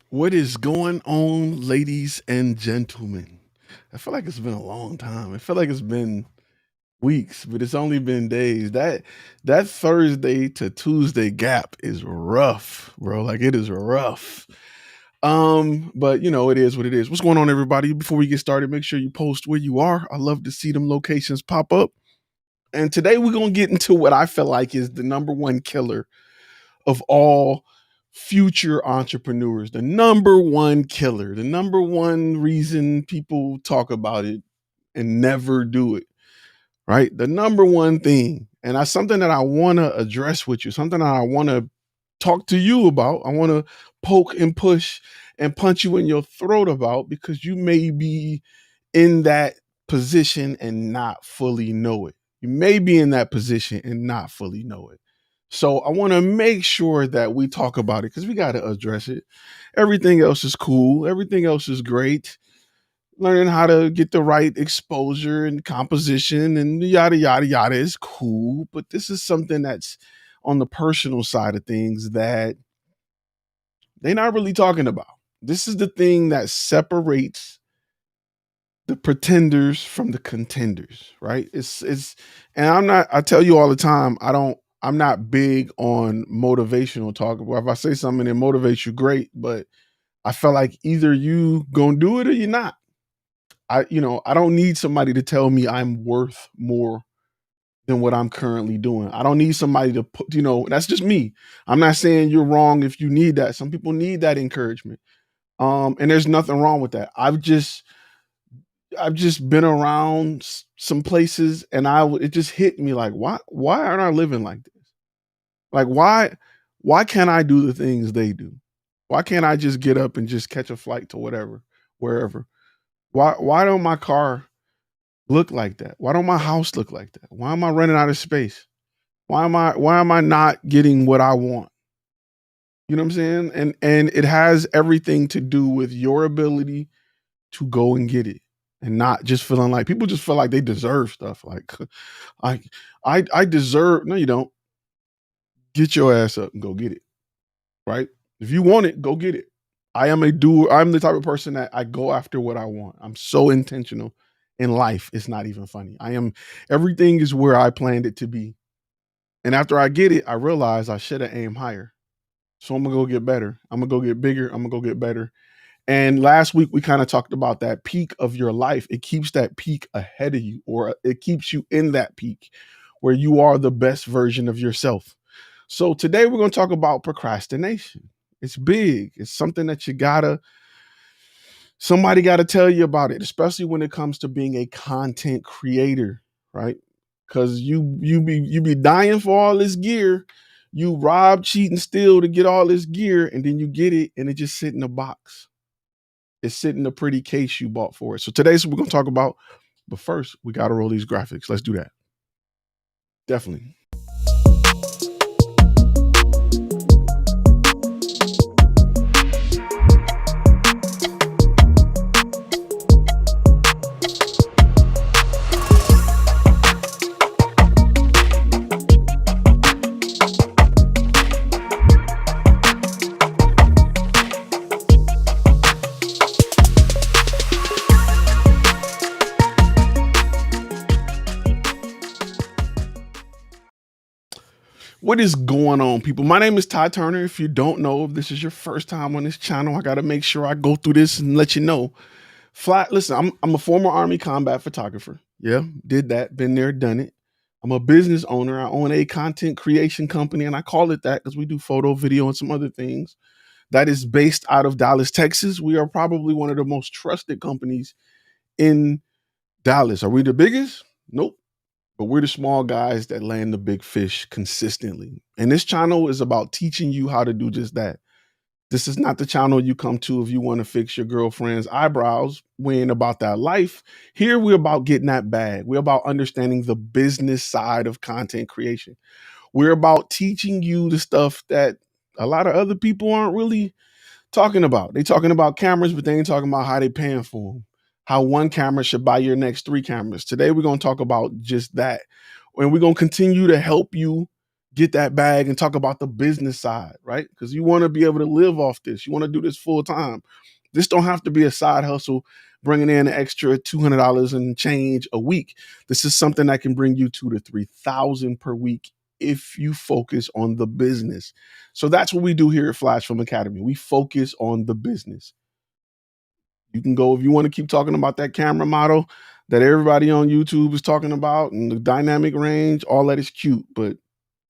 What is going on, ladies and gentlemen? I feel like it's been a long time. I feel like it's been weeks, but it's only been days. That Thursday to Tuesday gap is rough, bro. Like it is rough. But it is what it is. What's going on, everybody? Before we get started, make sure you post where you are. I love to see them locations pop up. And today we're gonna get into what I feel like is the number one killer of all future entrepreneurs, the number one killer, the number one reason people talk about it and never do it, right? The number one thing. And that's something that I want to address with you, something that I want to talk to you about. I want to poke and push and punch you in your throat about because you may be in that position and not fully know it. You may be in that position and not fully know it. So I want to make sure that we talk about it because we got to address it. Everything else is cool. Everything else is great. Learning how to get the right exposure and composition and yada, yada, yada is cool. But this is something that's on the personal side of things that they're not really talking about. This is the thing that separates the pretenders from the contenders, right? And I tell you all the time, I'm not big on motivational talk. Well, if I say something that motivates you, great, but I feel like either you gonna do it or you're not. I don't need somebody to tell me I'm worth more than what I'm currently doing. I don't need somebody to put, that's just me. I'm not saying you're wrong if you need that. Some people need that encouragement. And there's nothing wrong with that. I've just been around some places and it just hit me like, why aren't I living like this? Like, why can't I do the things they do? Why can't I just get up and just catch a flight to whatever, wherever? Why don't my car look like that? Why don't my house look like that? Why am I running out of space? Why am I not getting what I want? You know what I'm saying? And it has everything to do with your ability to go and get it and not just feeling like people just feel like they deserve stuff. Like I I deserve. No, you don't. Get your ass up and go get it. Right? If you want it, go get it. I am a doer. I'm the type of person that I go after what I want. I'm so intentional in life. It's not even funny. I am everything is where I planned it to be. And after I get it, I realize I should have aimed higher. So I'm gonna go get better. I'm gonna go get bigger. I'm gonna go get better. And last week we kind of talked about that peak of your life. It keeps that peak ahead of you, or it keeps you in that peak where you are the best version of yourself. So today we're going to talk about procrastination. It's big. It's something that somebody got to tell you about it, especially when it comes to being a content creator, right? Because you be dying for all this gear. You rob, cheat, and steal to get all this gear, and then you get it, and it just sit in a box. It's sitting in a pretty case you bought for it. So today's what we're gonna talk about. But first, we gotta roll these graphics. Let's do that. Definitely. What is going on, people? My name is Todd Turner. If you don't know, if this is your first time on this channel, I gotta make sure I go through this and let you know. Listen, I'm a former Army combat photographer. Yeah, did that, been there, done it. I'm a business owner. I own a content creation company, and I call it that because we do photo, video, and some other things. That is based out of Dallas, Texas. We are probably one of the most trusted companies in Dallas. Are we the biggest? Nope. But we're the small guys that land the big fish consistently. And this channel is about teaching you how to do just that. This is not the channel you come to if you want to fix your girlfriend's eyebrows. We ain't about that life. Here, we're about getting that bag. We're about understanding the business side of content creation. We're about teaching you the stuff that a lot of other people aren't really talking about. They talking about cameras, but they ain't talking about how they paying for them. How one camera should buy your next 3 cameras. Today, we're going to talk about just that. And we're going to continue to help you get that bag and talk about the business side, right? Because you want to be able to live off this. You want to do this full time. This don't have to be a side hustle bringing in an extra $200 and change a week. This is something that can bring you 2 to 3 thousand per week if you focus on the business. So that's what we do here at FlashFilm Academy. We focus on the business. You can go if you want to keep talking about that camera model that everybody on YouTube is talking about and the dynamic range, all that is cute, but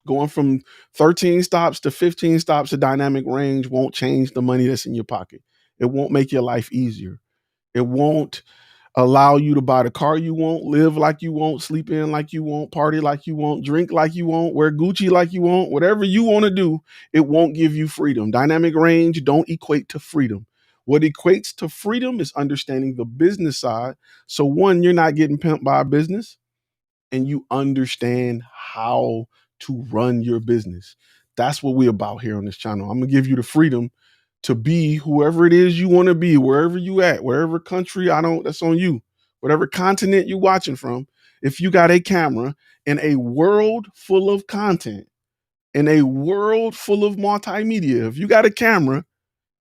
going from 13 stops to 15 stops of dynamic range won't change the money that's in your pocket. It won't make your life easier. It won't allow you to buy the car you want, live like you want, sleep in like you want, party like you want, drink like you want, wear Gucci like you want, whatever you want to do, it won't give you freedom. Dynamic range don't equate to freedom. What equates to freedom is understanding the business side. So one, you're not getting pimped by a business and you understand how to run your business. That's what we're about here on this channel. I'm gonna give you the freedom to be whoever it is you want to be, wherever you at, wherever country, that's on you. Whatever continent you're watching from, if you got a camera in a world full of content, in a world full of multimedia, if you got a camera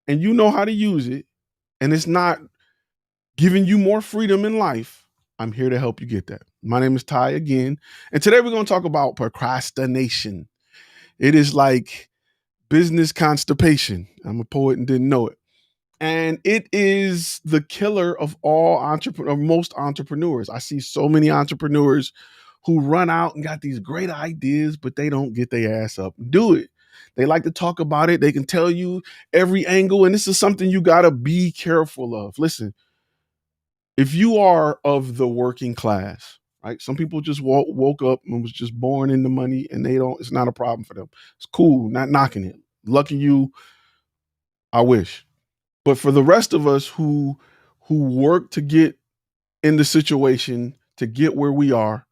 and you know how to use it, and it's not giving you more freedom in life, I'm here to help you get that. My name is Ty again, and today we're going to talk about procrastination. It is like business constipation. I'm a poet and didn't know it. And it is the killer of most entrepreneurs. I see so many entrepreneurs who run out and got these great ideas, but they don't get their ass up and do it. They like to talk about it. They can tell you every angle, and this is something you got to be careful of. Listen, if you are of the working class, right? Some people just woke up and was just born into money and it's not a problem for them. It's cool, not knocking it. Lucky you, I wish. But for the rest of us who work to get in the situation to get where we are,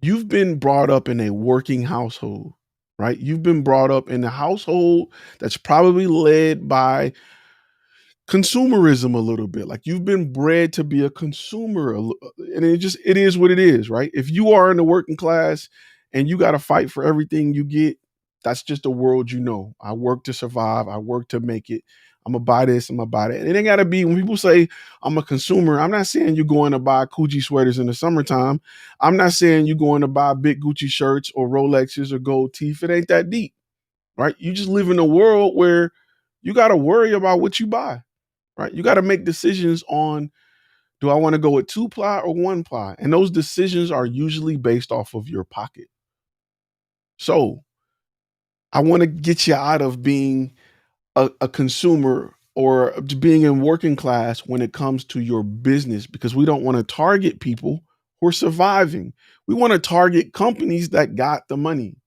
you've been brought up in a working household, right? You've been brought up in a household that's probably led by consumerism a little bit. Like you've been bred to be a consumer, and it is what it is, right? If you are in the working class and you got to fight for everything you get, that's just the world you know. I work to survive. I work to make it. I'm gonna buy this. I'm gonna buy that. And it ain't gotta be when people say I'm a consumer. I'm not saying you're going to buy Gucci sweaters in the summertime. I'm not saying you're going to buy big Gucci shirts or Rolexes or gold teeth. It ain't that deep, right? You just live in a world where you got to worry about what you buy, right? You got to make decisions on, do I want to go with 2-ply or 1-ply? And those decisions are usually based off of your pocket. So I want to get you out of being a consumer or being in working class when it comes to your business, because we don't want to target people who are surviving. We want to target companies that got the money.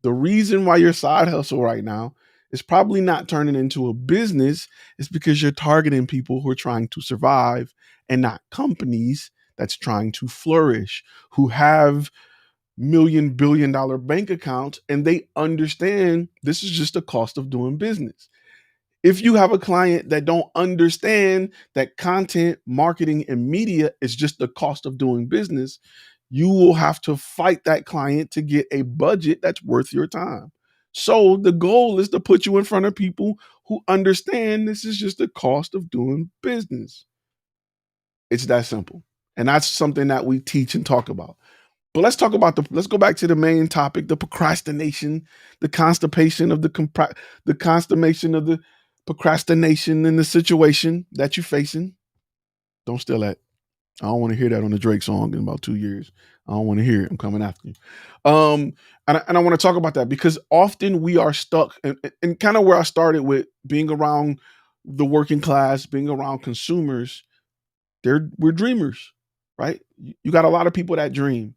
The reason why your side hustle right now is probably not turning into a business is because you're targeting people who are trying to survive and not companies that's trying to flourish, who have $1 billion bank accounts and they understand this is just the cost of doing business. If you have a client that don't understand that content, marketing, and media is just the cost of doing business, you will have to fight that client to get a budget that's worth your time. So the goal is to put you in front of people who understand this is just the cost of doing business. It's that simple. And that's something that we teach and talk about. But let's go back to the main topic, the procrastination, the constipation of the constipation of the procrastination in the situation that you're facing. Don't steal that. I don't want to hear that on the Drake song in about 2 years. I don't want to hear it. I'm coming after you. And I want to talk about that because often we are stuck and kind of where I started with being around the working class, being around consumers. We're dreamers, right? You got a lot of people that dream.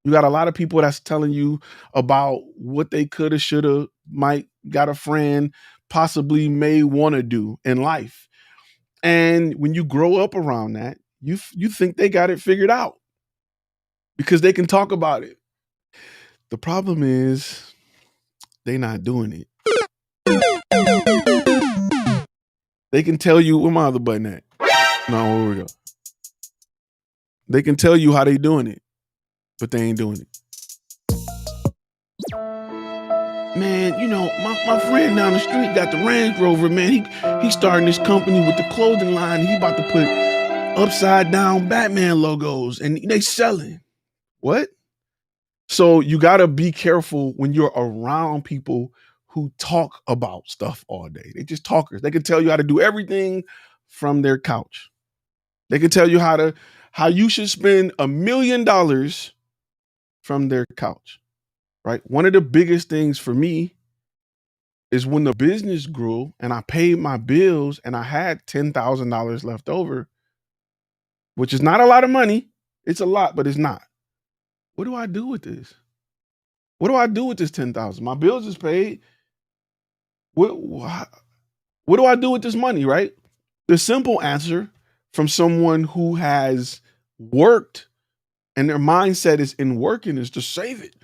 You got a lot of people that's telling you about what they coulda, shoulda, might, got a friend, possibly may want to do in life. And when you grow up around that, you think they got it figured out because they can talk about it. The problem is they not doing it. They can tell you where my other button at. No, where we go. They can tell you how they doing it, but they ain't doing it. Man, my friend down the street got the Range Rover, man. He starting this company with the clothing line. He about to put upside down Batman logos and they selling. What? So you gotta be careful when you're around people who talk about stuff all day. They just talkers. They can tell you how to do everything from their couch. They can tell you how you should spend $1 million from their couch. Right? One of the biggest things for me is when the business grew and I paid my bills and I had $10,000 left over, which is not a lot of money. It's a lot, but it's not. What do I do with this? What do I do with this 10,000? My bills is paid. What do I do with this money, right? The simple answer from someone who has worked and their mindset is in working is to save it.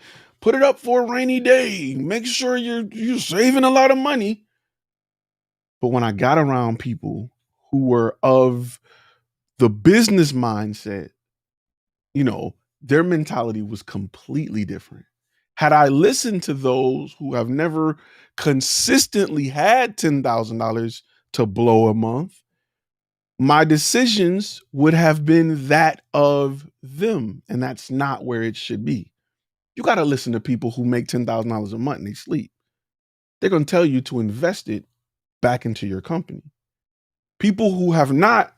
Put it up for a rainy day. Make sure you're saving a lot of money. But when I got around people who were of the business mindset, their mentality was completely different. Had I listened to those who have never consistently had $10,000 to blow a month, my decisions would have been that of them. And that's not where it should be. You got to listen to people who make $10,000 a month and they sleep. They're going to tell you to invest it back into your company. People who have not,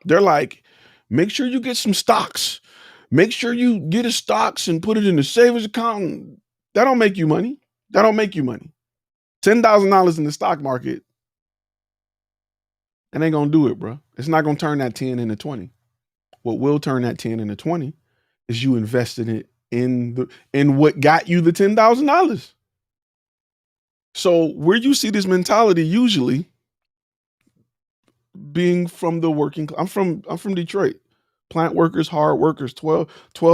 they're like, make sure you get some stocks. Make sure you get a stocks and put it in a savings account. That don't make you money. That don't make you money. $10,000 in the stock market, it ain't gonna do it, bro. It's not gonna turn that 10 into 20. What will turn that 10 into 20 is you invested it in what got you the $10,000. So where you see this mentality usually being from the working, I'm from Detroit. Plant workers, hard workers, 12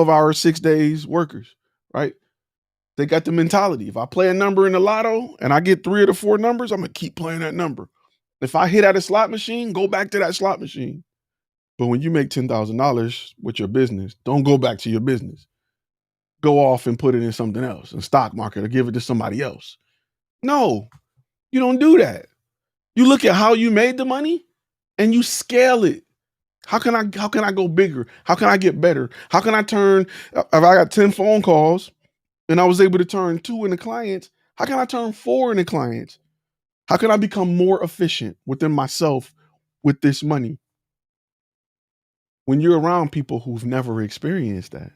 hours, 6 days workers, right? They got the mentality. If I play a number in the lotto and I get 3 of the 4 numbers, I'm gonna keep playing that number. If I hit at a slot machine, go back to that slot machine. But when you make $10,000 with your business, don't go back to your business. Go off and put it in something else, in stock market, or give it to somebody else. No, you don't do that. You look at how you made the money and you scale it. How can I go bigger? How can I get better? How can I turn, if I got 10 phone calls and I was able to turn 2 into clients, how can I turn 4 into clients? How can I become more efficient within myself with this money? When you're around people who've never experienced that,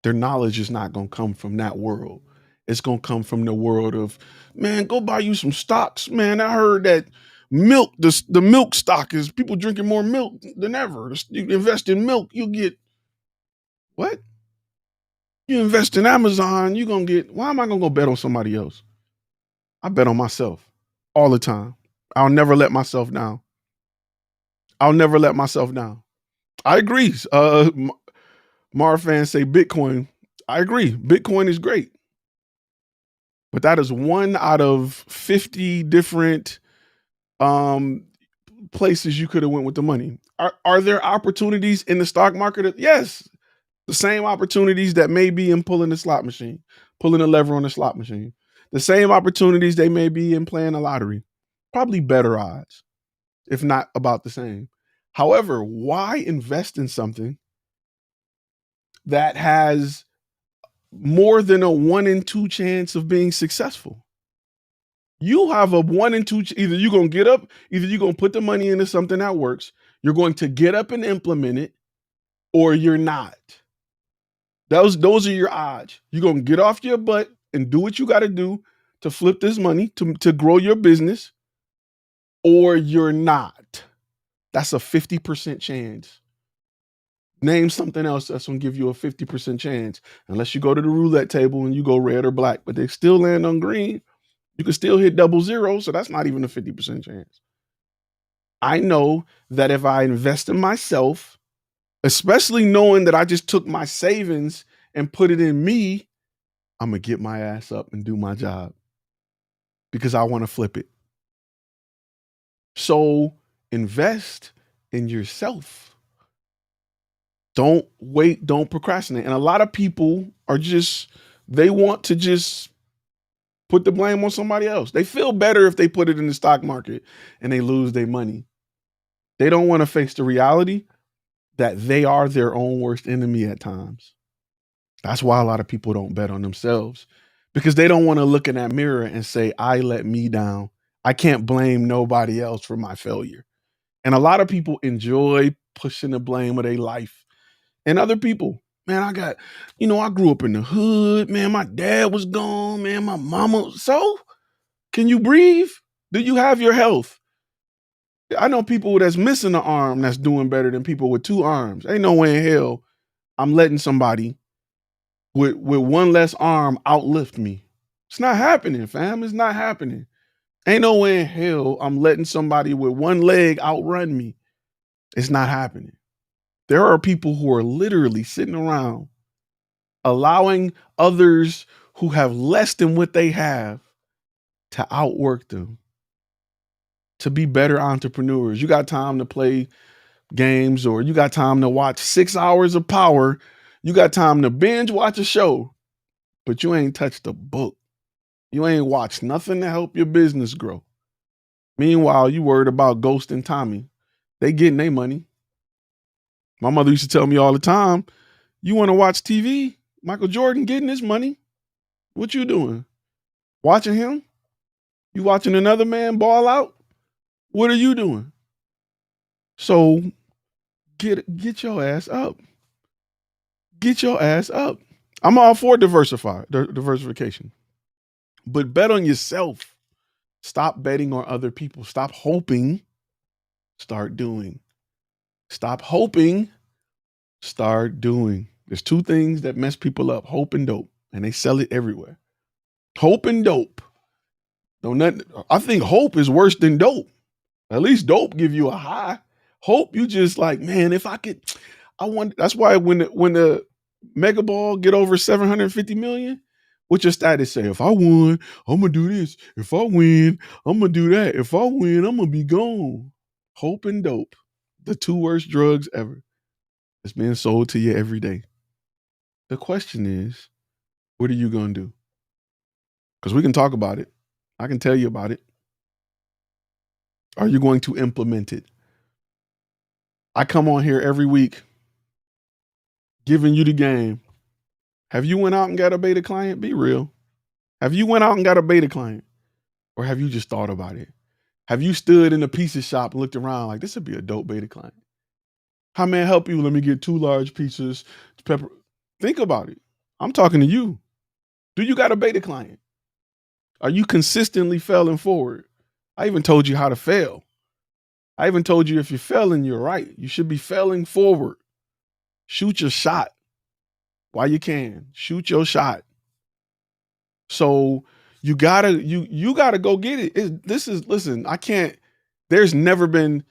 their knowledge is not going to come from that world. It's going to come from the world of, man, go buy you some stocks. Man, I heard that milk, the milk stock is people drinking more milk than ever. You invest in milk, you get what? You invest in Amazon, you're going to get, why am I going to go bet on somebody else? I bet on myself all the time. I'll never let myself down. I'll never let myself down. I agree. Mar fans say Bitcoin. I agree. Bitcoin is great. But that is one out of 50 different places you could have went with the money. Are there opportunities in the stock market? Yes. The same opportunities that may be in pulling the slot machine, pulling a lever on the slot machine. The same opportunities they may be in playing the lottery. Probably better odds, if not about the same. However, why invest in something that has more than a 1 in 2 chance of being successful? You have a 1 in 2, either you're going to get up, either you're going to put the money into something that works, you're going to get up and implement it, or you're not. Those are your odds. You're going to get off your butt and do what you got to do to flip this money, to grow your business, or you're not. That's a 50% chance. Name something else that's going to give you a 50% chance. Unless you go to the roulette table and you go red or black, but they still land on green. You can still hit 00, so that's not even a 50% chance. I know that if I invest in myself, especially knowing that I just took my savings and put it in me, I'm going to get my ass up and do my job because I want to flip it. So invest in yourself. Don't wait, don't procrastinate. And a lot of people are just, they want to just Put the blame on somebody else. They feel better if they put it in the stock market and they lose their money. They don't want to face the reality that they are their own worst enemy at times. That's why a lot of people don't bet on themselves, because they don't want to look in that mirror and say, I let me down. I can't blame nobody else for my failure. And a lot of people enjoy pushing the blame of their life and other people. Man, I grew up in the hood. Man, my dad was gone. Man, my mama. So, can you breathe? Do you have your health? I know people that's missing an arm that's doing better than people with two arms. Ain't no way in hell I'm letting somebody with one less arm outlift me. It's not happening, fam. It's not happening. Ain't no way in hell I'm letting somebody with one leg outrun me. It's not happening. There are people who are literally sitting around allowing others who have less than what they have to outwork them, to be better entrepreneurs. You got time to play games, or you got time to watch 6 hours of Power. You got time to binge watch a show, but you ain't touched a book. You ain't watched nothing to help your business grow. Meanwhile, you worried about Ghost and Tommy. They getting their money. My mother used to tell me all the time, you want to watch TV? Michael Jordan getting his money. What you doing? Watching him? You watching another man ball out? What are you doing? So get your ass up. Get your ass up. I'm all for diversification. But bet on yourself. Stop betting on other people. Stop hoping. Start doing. Stop hoping. Start doing. There's two things that mess people up: hope and dope. And they sell it everywhere. Hope and dope. I think hope is worse than dope. At least dope give you a high. Hope you just like, man, if I could, I want. That's why when the mega ball get over 750 million, what your status say? If I won, I'm gonna do this. If I win, I'm gonna do that. If I win, I'm gonna be gone. Hope and dope, the two worst drugs ever. It's being sold to you every day. The question is, what are you gonna do? Because we can talk about it. I can tell you about it. Are you going to implement it? I come on here every week giving you the game. Have you went out and got a beta client? Be real. Have you went out and got a beta client? Or have you just thought about it? Have you stood in a pizza shop and looked around like, this would be a dope beta client? How may I help you? Let me get 2 large pizzas, pepper. Think about it. I'm talking to you. Do you got a beta client? Are you consistently failing forward? I even told you how to fail. I even told you if you're failing, you're right. You should be failing forward. Shoot your shot while you can. Shoot your shot. So you gotta go get it. Listen, I can't, there's never been,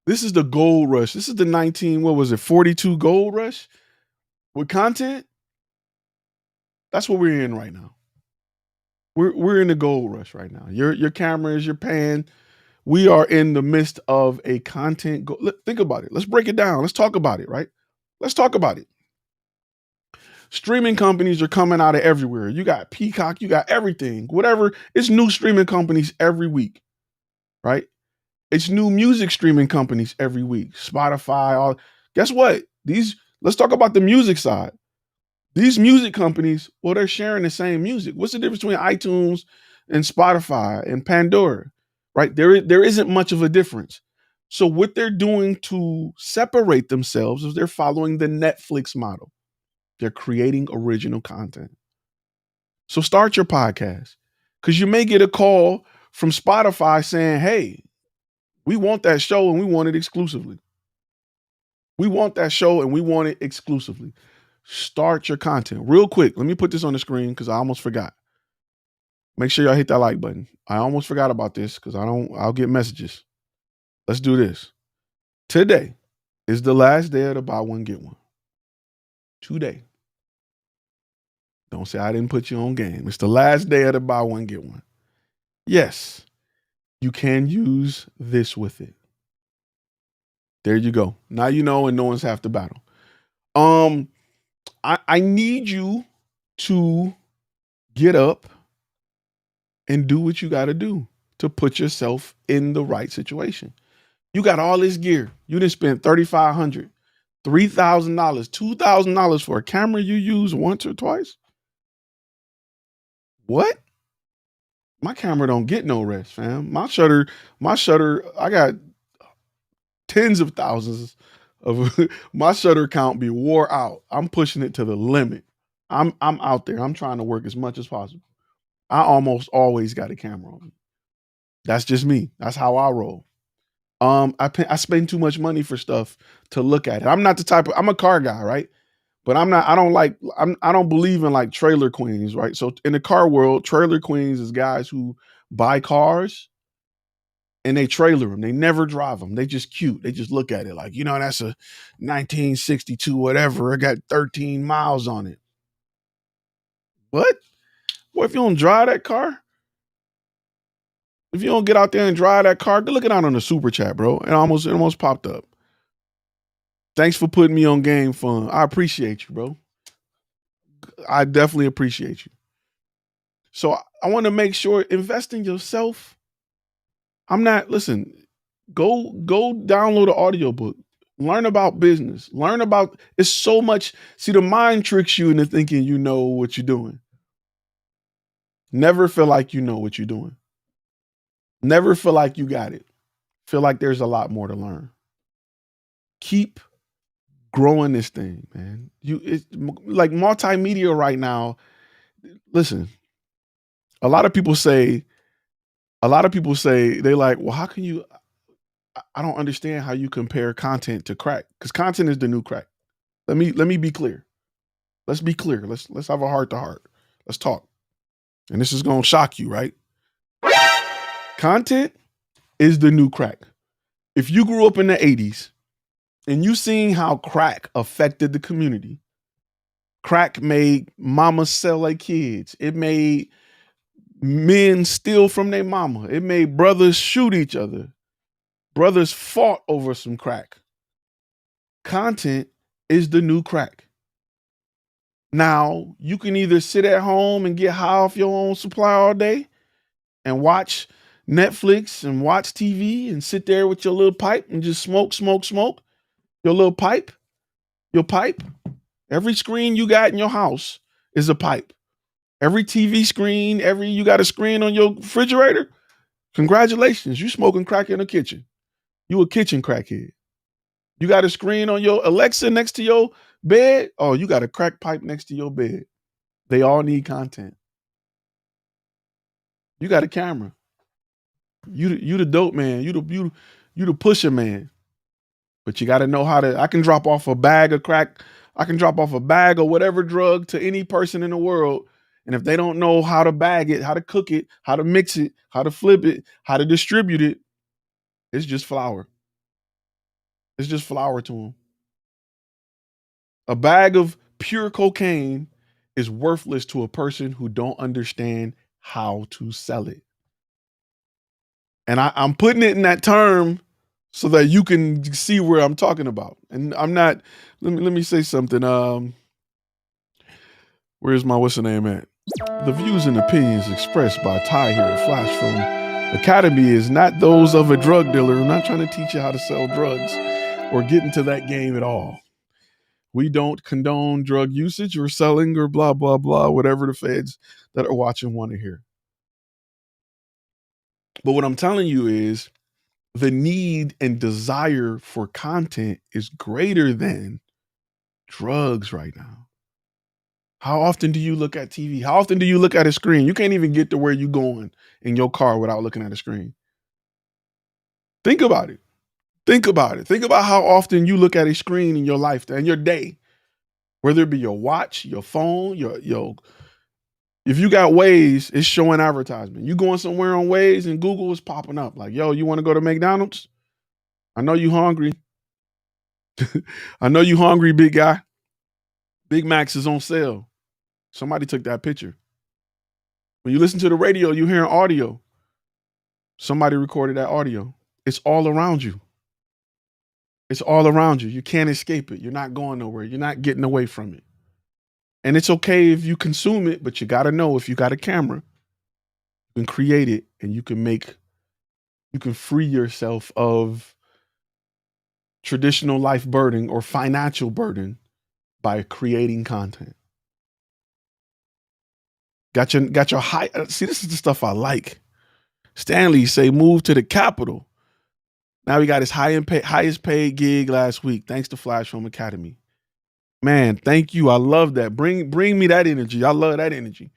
this is the gold rush. This is the 42 gold rush with content. That's what we're in right now. We're in the gold rush right now. Your camera is your pan. We are in the midst of a content. Think about it. Let's break it down. Let's talk about it, right? Let's talk about it. Streaming companies are coming out of everywhere. You got Peacock, you got everything, whatever. It's new streaming companies every week, right? It's new music streaming companies every week. Spotify, all. Guess what? Let's talk about the music side. These music companies, well, they're sharing the same music. What's the difference between iTunes and Spotify and Pandora? Right? There isn't much of a difference. So what they're doing to separate themselves is they're following the Netflix model. They're creating original content. So start your podcast, because you may get a call from Spotify saying, hey, we want that show and we want it exclusively. We want that show and we want it exclusively. Start your content real quick. Let me put this on the screen because I almost forgot. Make sure y'all hit that like button. I almost forgot about this because I'll get messages. Let's do this. Today is the last day of the buy one, get one. Today. Don't say I didn't put you on game. It's the last day of the buy one, get one. Yes, you can use this with it. There you go. Now you know, and no one's half the battle. I need you to get up and do what you got to do to put yourself in the right situation. You got all this gear. You didn't spend $3,500, $3,000, $2,000 for a camera you use once or twice. What? My camera don't get no rest, fam. My shutter, I got tens of thousands of my shutter count be wore out. I'm pushing it to the limit. I'm out there. I'm trying to work as much as possible. I almost always got a camera on me. That's just me. That's how I roll. I spend too much money for stuff to look at it. I'm not the type of I'm a car guy, right? But I'm not. I don't like. I don't believe in like trailer queens, right? So in the car world, trailer queens is guys who buy cars and they trailer them. They never drive them. They just cute. They just look at it like, that's a 1962 whatever. It got 13 miles on it. What? What if you don't drive that car? If you don't get out there and drive that car, go look it out on the super chat, bro. It almost popped up. Thanks for putting me on Game Fun. I appreciate you, bro. I definitely appreciate you. So I want to make sure invest in yourself. Listen, go download an audiobook. Learn about business. It's so much. See, the mind tricks you into thinking you know what you're doing. Never feel like you know what you're doing. Never feel like you got it. Feel like there's a lot more to learn. Keep growing this thing, man. It's like multimedia right now. Listen, a lot of people say they like, well, how can you? I don't understand how you compare content to crack, because content is the new crack. Let me be clear. Let's be clear. Let's have a heart to heart. Let's talk. And this is gonna shock you, right? Content is the new crack. If you grew up in the 80s and you seen how crack affected the community, crack made mamas sell their kids. It made men steal from their mama. It made brothers shoot each other. Brothers fought over some crack. Content is the new crack. Now, you can either sit at home and get high off your own supply all day and watch Netflix and watch TV and sit there with your little pipe and just smoke. Your little pipe, your pipe. Every screen you got in your house is a pipe. Every TV screen, you got a screen on your refrigerator. Congratulations, you smoking crack in the kitchen. You a kitchen crackhead. You got a screen on your Alexa next to your bed. Oh, you got a crack pipe next to your bed. They all need content. You got a camera. You the dope man. You the pusher man. But you got to know how to. I can drop off a bag of crack. I can drop off a bag of whatever drug to any person in the world. And if they don't know how to bag it, how to cook it, how to mix it, how to flip it, how to distribute it, it's just flour. It's just flour to them. A bag of pure cocaine is worthless to a person who don't understand how to sell it. And I'm putting it in that term so that you can see where I'm talking about. And I'm not. Let me say something. Where's my what's the name at? The views and opinions expressed by Ty here at FlashFilm Academy is not those of a drug dealer. I'm not trying to teach you how to sell drugs or get into that game at all. We don't condone drug usage or selling or blah, blah, blah, whatever the feds that are watching want to hear. But what I'm telling you is the need and desire for content is greater than drugs right now. How often do you look at TV? How often do you look at a screen? You can't even get to where you're going in your car without looking at a screen. Think about it. Think about it. Think about how often you look at a screen in your life and your day, whether it be your watch, your phone, your if you got Waze, it's showing advertisement. You going somewhere on Waze and Google is popping up like, yo, you want to go to McDonald's? I know you hungry. I know you hungry, big guy. Big Macs is on sale. Somebody took that picture. When you listen to the radio, you hear audio. Somebody recorded that audio. It's all around you. It's all around you. You can't escape it. You're not going nowhere. You're not getting away from it. And it's okay if you consume it, but you got to know if you got a camera, you You can create it and you can free yourself of traditional life burden or financial burden by creating content. Got your high. See, this is the stuff I like. Stanley say move to the capital. Now he got his highest paid gig last week, thanks to FlashFilm Academy. Man, thank you. I love that. Bring me that energy. I love that energy.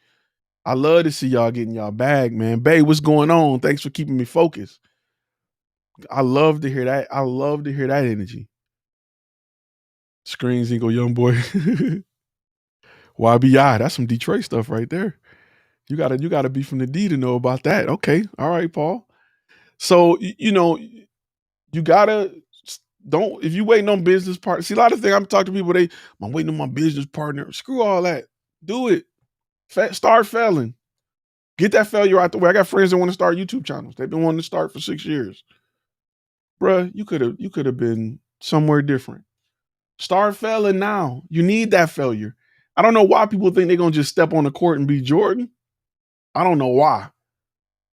I love to see y'all getting y'all bag, man. Babe, what's going on? Thanks for keeping me focused. I love to hear that. I love to hear that energy. Screens Eagle Young Boy. YBI. That's some Detroit stuff right there. You gotta be from the D to know about that. Okay. All right, Paul. So you gotta don't if you waiting on business partner. See, a lot of things I'm talking to people, I'm waiting on my business partner. Screw all that. Do it. Start failing. Get that failure out the way. I got friends that want to start YouTube channels. They've been wanting to start for 6 years. Bruh, you could have been somewhere different. Start failing now. You need that failure. I don't know why people think they're gonna just step on the court and be Jordan. I don't know why.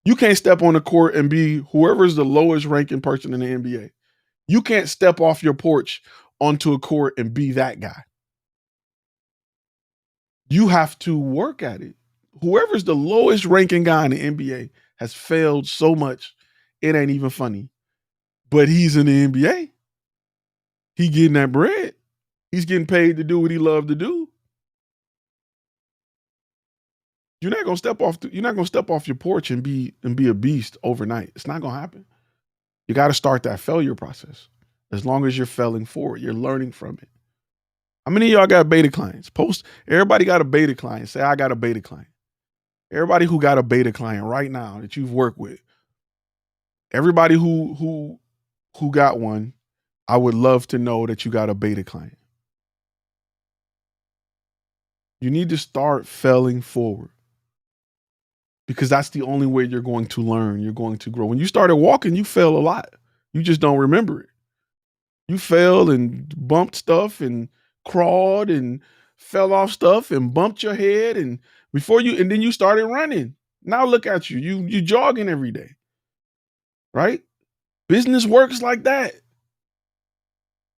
You can't step on the court and be whoever's the lowest ranking person in the NBA. You can't step off your porch onto a court and be that guy. You have to work at it. Whoever's the lowest ranking guy in the NBA has failed so much, it ain't even funny. But he's in the NBA. He getting that bread. He's getting paid to do what he loved to do. You're not gonna step off your porch and be a beast overnight. It's not gonna happen. You got to start that failure process. As long as you're failing forward, you're learning from it. How many of y'all got beta clients? Post. Everybody got a beta client. Say I got a beta client. Everybody who got a beta client right now that you've worked with. Everybody who got one, I would love to know that you got a beta client. You need to start failing forward because that's the only way you're going to learn. You're going to grow. When you started walking, you fell a lot. You just don't remember it. You fell and bumped stuff and crawled and fell off stuff and bumped your head and then you started running. Now look at you. You jogging every day. Right? Business works like that.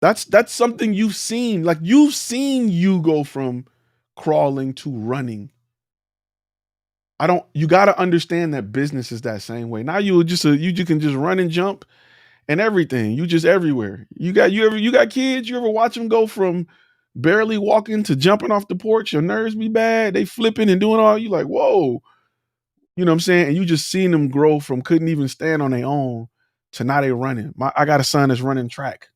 That's something you've seen. Like you've seen you go from crawling to running. You got to understand that business is that same way. Now you can just run and jump and everything. You just everywhere. You got kids, you ever watch them go from barely walking to jumping off the porch? Your nerves be bad. They flipping and doing all, you like, whoa. You know what I'm saying? And you just seen them grow from couldn't even stand on their own to now they running. I got a son that's running track.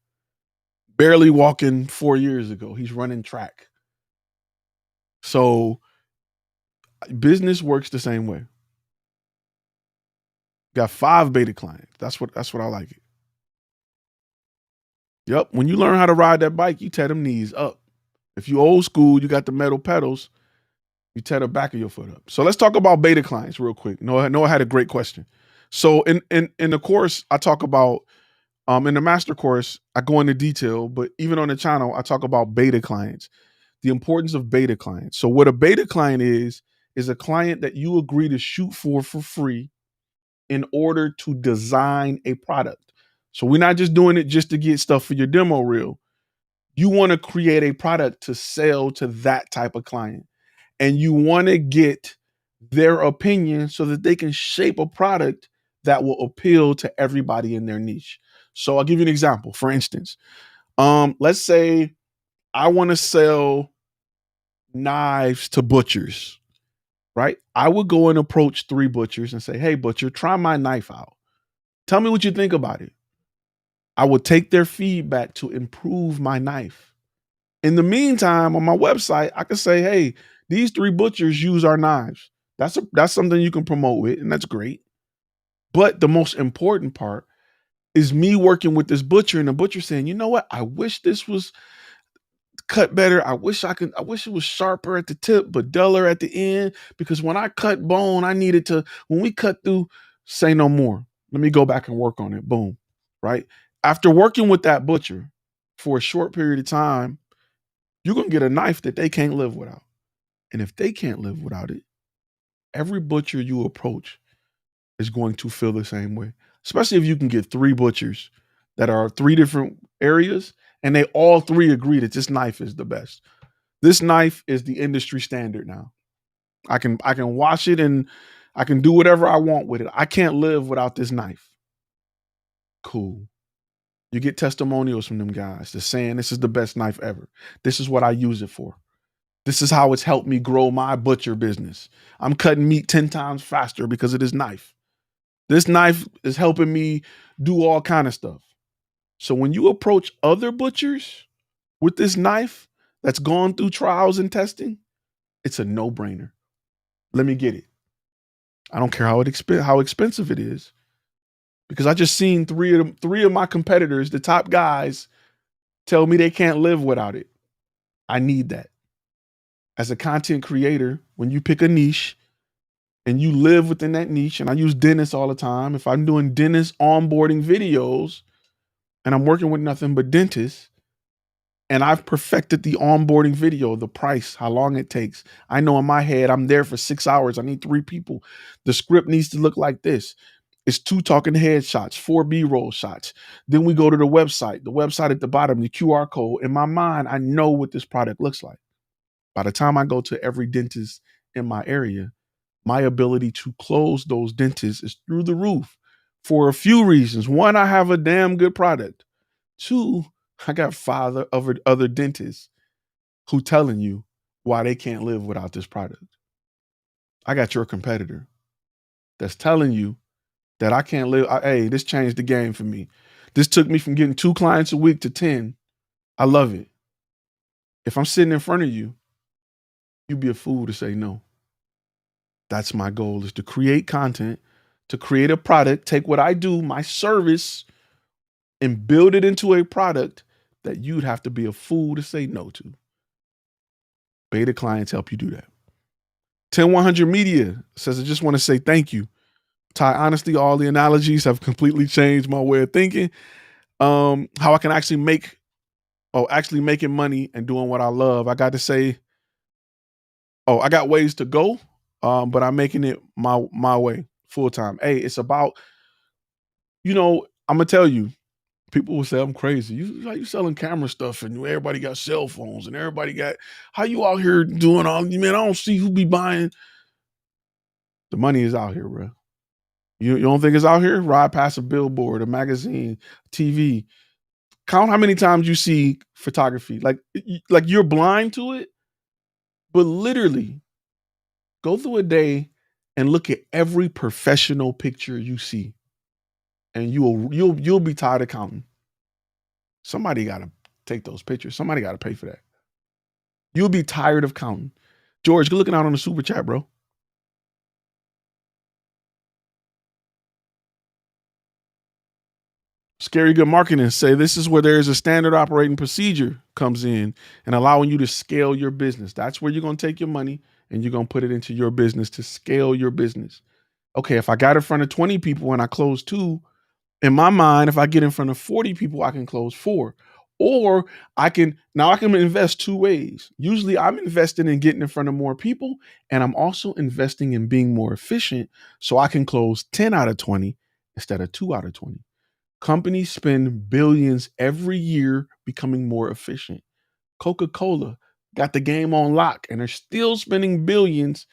Barely walking 4 years ago. He's running track. So business works the same way. Got 5 beta clients. That's what I like it. Yep. When you learn how to ride that bike, you tear them knees up. If you old school, you got the metal pedals, you tear the back of your foot up. So let's talk about beta clients real quick. Noah had a great question. So in the course, I talk about in the master course, I go into detail, but even on the channel, I talk about beta clients, the importance of beta clients. So what a beta client is a client that you agree to shoot for free in order to design a product. So we're not just doing it just to get stuff for your demo reel. You want to create a product to sell to that type of client. And you want to get their opinion so that they can shape a product that will appeal to everybody in their niche. So I'll give you an example. For instance, let's say I want to sell knives to butchers, right? I would go and approach 3 butchers and say, hey, butcher, try my knife out. Tell me what you think about it. I would take their feedback to improve my knife. In the meantime, on my website, I can say, hey, these 3 butchers use our knives. That's something you can promote with, and that's great. But the most important part is me working with this butcher and the butcher saying, you know what? I wish this was cut better. I wish it was sharper at the tip, but duller at the end. Because when I cut bone, when we cut through, say no more. Let me go back and work on it. Boom. Right? After working with that butcher for a short period of time, you're going to get a knife that they can't live without. And if they can't live without it, every butcher you approach is going to feel the same way. Especially if you can get 3 butchers that are 3 different areas and they all 3 agree that this knife is the best. This knife is the industry standard now. I can wash it and I can do whatever I want with it. I can't live without this knife. Cool. You get testimonials from them guys. They're saying this is the best knife ever. This is what I use it for. This is how it's helped me grow my butcher business. I'm cutting meat 10 times faster because of this knife. This knife is helping me do all kind of stuff. So when you approach other butchers with this knife that's gone through trials and testing, it's a no-brainer. Let me get it. I don't care how expensive it is, because I just seen three of my competitors, the top guys, tell me they can't live without it. I need that. As a content creator, when you pick a niche and you live within that niche, and I use dentists all the time. If I'm doing dentist onboarding videos and I'm working with nothing but dentists, and I've perfected the onboarding video, the price, how long it takes. I know in my head, I'm there for 6 hours. I need 3 people. The script needs to look like this. It's 2 talking head shots, 4 B-roll shots. Then we go to the website at the bottom, the QR code. In my mind, I know what this product looks like. By the time I go to every dentist in my area, my ability to close those dentists is through the roof for a few reasons. 1, I have a damn good product. 2, I got 5 other dentists who telling you why they can't live without this product. I got your competitor that's telling you that I can't live. Hey, this changed the game for me. This took me from getting 2 clients a week to 10. I love it. If I'm sitting in front of you, you'd be a fool to say no. That's my goal, is to create content, to create a product, take what I do, my service, and build it into a product that you'd have to be a fool to say no to. Beta clients help you do that. 10100 Media says, I just want to say thank you. Ty, honestly, all the analogies have completely changed my way of thinking. How I can actually making money and doing what I love. I got to say, I got ways to go, but I'm making it my way full time. Hey, it's about, I'm gonna tell you, people will say I'm crazy. You selling camera stuff and everybody got cell phones and everybody got, how you out here doing all, man, I don't see who be buying. The money is out here, bro. You don't think it's out here? Ride past a billboard, a magazine, TV. Count how many times you see photography. Like you're blind to it, but literally go through a day and look at every professional picture you see, and you'll be tired of counting. Somebody got to take those pictures. Somebody got to pay for that. You'll be tired of counting. George, good looking out on the super chat, bro. Scary Good Marketing say this is where there's a standard operating procedure comes in and allowing you to scale your business. That's where you're going to take your money and you're going to put it into your business to scale your business. Okay, if I got in front of 20 people and I close 2, in my mind, if I get in front of 40 people, I can close 4. Or I can invest 2 ways. Usually I'm investing in getting in front of more people, and I'm also investing in being more efficient so I can close 10 out of 20 instead of 2 out of 20. Companies spend billions every year becoming more efficient. Coca-Cola got the game on lock and they're still spending billions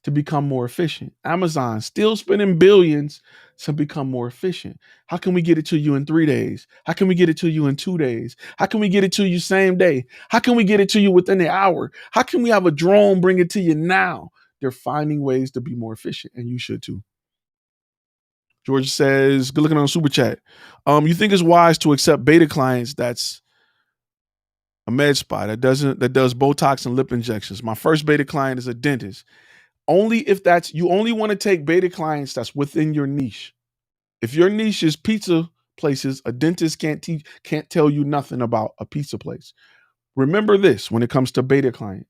to become more efficient. Amazon still spending billions to become more efficient. How can we get it to you in 3 days? How can we get it to you in 2 days? How can we get it to you same day? How can we get it to you within an hour? How can we have a drone bring it to you now? They're finding ways to be more efficient, and you should too. George says, good looking on super chat. You think it's wise to accept beta clients that's a med spa that does Botox and lip injections? My first beta client is a dentist. Only if you only want to take beta clients that's within your niche. If your niche is pizza places, a dentist can't tell you nothing about a pizza place. Remember this when it comes to beta client.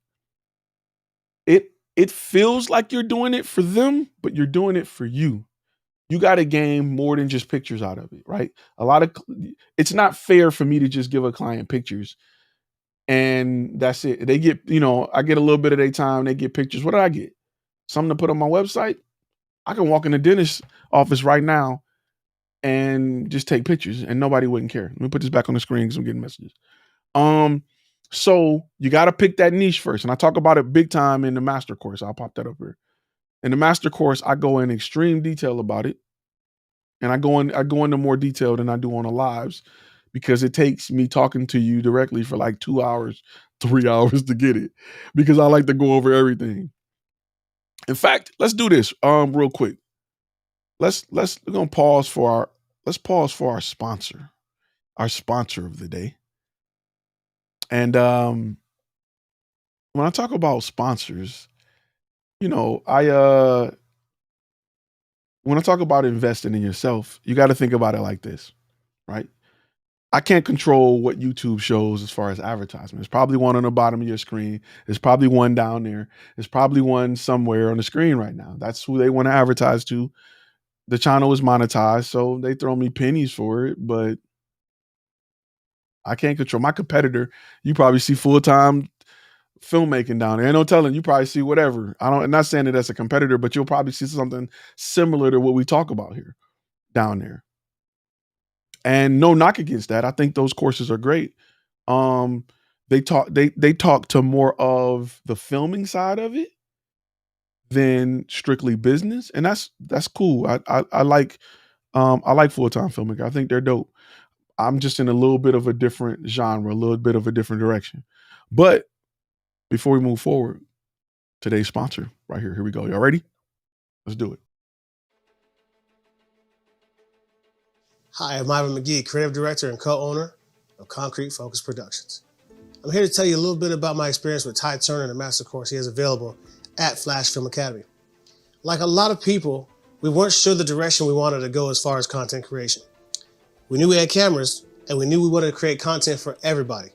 It feels like you're doing it for them, but you're doing it for you. You got to gain more than just pictures out of it, right? It's not fair for me to just give a client pictures and that's it. They get, I get a little bit of their time. They get pictures. What do I get? Something to put on my website? I can walk in the dentist's office right now and just take pictures and nobody wouldn't care. Let me put this back on the screen because I'm getting messages. So you got to pick that niche first. And I talk about it big time in the master course. I'll pop that up here. In the master course, I go in extreme detail about it. And I go into more detail than I do on the lives because it takes me talking to you directly for like 2 hours, 3 hours to get it because I like to go over everything. In fact, let's do this real quick. We're gonna pause for our sponsor of the day. And when I talk about sponsors, you know, when I talk about investing in yourself, you got to think about it like this, right? I can't control what YouTube shows as far as advertisement. There's probably one on the bottom of your screen. There's probably one down there. There's probably one somewhere on the screen right now. That's who they want to advertise to. The channel is monetized, so they throw me pennies for it, but I can't control my competitor. You probably see full-time filmmaking down there. Ain't no telling. You probably see whatever. I'm not saying that that's a competitor, but you'll probably see something similar to what we talk about here down there. And no knock against that. I think those courses are great. They talk to more of the filming side of it than strictly business, and that's cool. I like full-time filmmaker. I think they're dope. I'm just in a little bit of a different genre, a little bit of a different direction. But before we move forward, today's sponsor right here. Here we go. Y'all ready? Let's do it. Hi, I'm Ivan McGee, creative director and co-owner of Concrete Focus Productions. I'm here to tell you a little bit about my experience with Todd and the master course he has available at FlashFilm Academy. Like a lot of people, we weren't sure the direction we wanted to go as far as content creation. We knew we had cameras, and we knew we wanted to create content for everybody.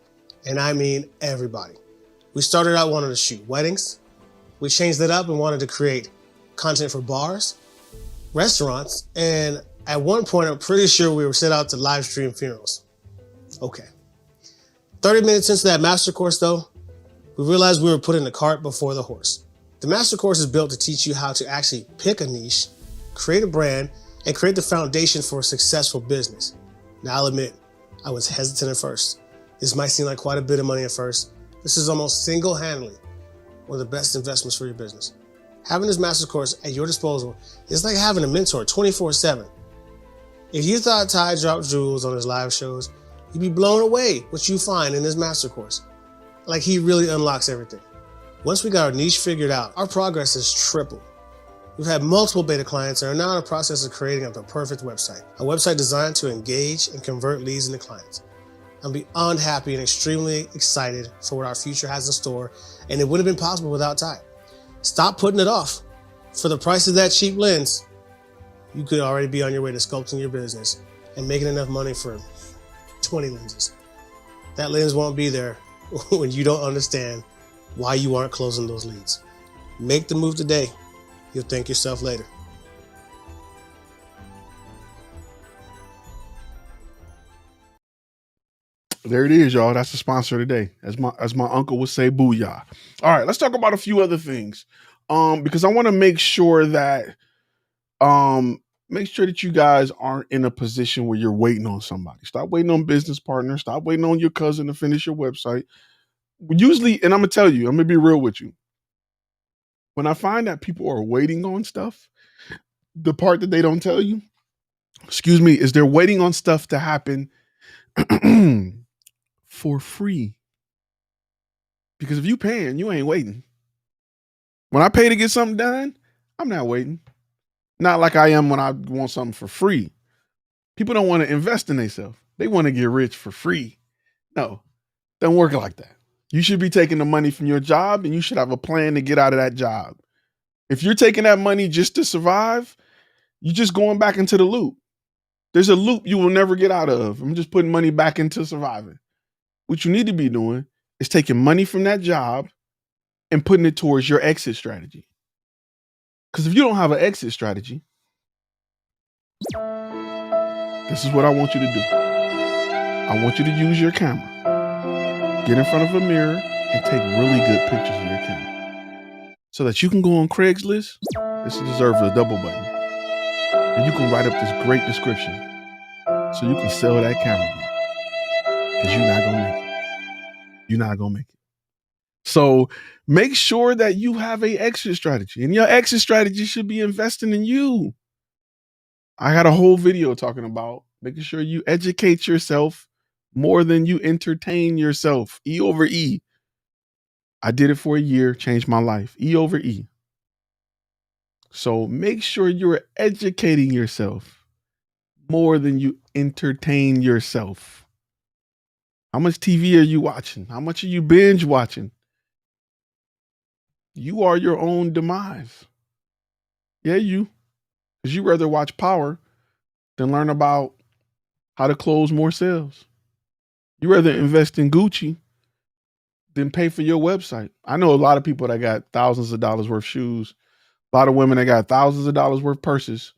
And I mean everybody. We started out wanting to shoot weddings. We changed it up and wanted to create content for bars, restaurants, and at one point, I'm pretty sure we were set out to live stream funerals. Okay. 30 minutes into that master course though, we realized we were putting the cart before the horse. The master course is built to teach you how to actually pick a niche, create a brand, and create the foundation for a successful business. Now I'll admit, I was hesitant at first. This might seem like quite a bit of money at first. This is almost single-handedly one of the best investments for your business. Having this master course at your disposal is like having a mentor 24/7. If you thought Ty dropped jewels on his live shows, you'd be blown away what you find in this master course. Like he really unlocks everything. Once we got our niche figured out, our progress has tripled. We've had multiple beta clients and are now in the process of creating the perfect website. A website designed to engage and convert leads into clients. I'm beyond happy and extremely excited for what our future has in store, and it wouldn't have been possible without Ty. Stop putting it off. For the price of that cheap lens, you could already be on your way to sculpting your business and making enough money for 20 lenses. That lens won't be there when you don't understand why you aren't closing those leads. Make the move today. You'll thank yourself later. There it is, y'all. That's the sponsor today. As my uncle would say, booyah. All right, let's talk about a few other things. Because I want to make sure that you guys aren't in a position where you're waiting on somebody. Stop waiting on business partners. Stop waiting on your cousin to finish your website. Usually, and I'm gonna tell you, I'm gonna be real with you. When I find that people are waiting on stuff, the part that they don't tell you, is they're waiting on stuff to happen for free. Because if you paying, you ain't waiting. When I pay to get something done, I'm not waiting. Not like I am when I want something for free. People don't want to invest in themselves. They want to get rich for free. No, don't work like that. You should be taking the money from your job and you should have a plan to get out of that job. If you're taking that money just to survive, you're just going back into the loop. There's a loop you will never get out of. I'm just putting money back into surviving. What you need to be doing is taking money from that job and putting it towards your exit strategy. Because if you don't have an exit strategy, this is what I want you to do. I want you to use your camera. Get in front of a mirror and take really good pictures of your camera. so that you can go on Craigslist. This deserves a double button. And you can write up this great description so you can sell that camera. Because you're not going to make it. You're not going to make it. So make sure that you have an exit strategy. And your exit strategy should be investing in you. I had a whole video talking about making sure you educate yourself more than you entertain yourself. E over E. I did it for a year, changed my life. E over E. So make sure you're educating yourself more than you entertain yourself. How much TV are you watching? How much are you binge watching? You are your own demise. Yeah, you. Because you rather watch Power than learn about how to close more sales. You rather invest in Gucci than pay for your website. I know a lot of people that got thousands of dollars worth shoes. A lot of women that got thousands of dollars worth purses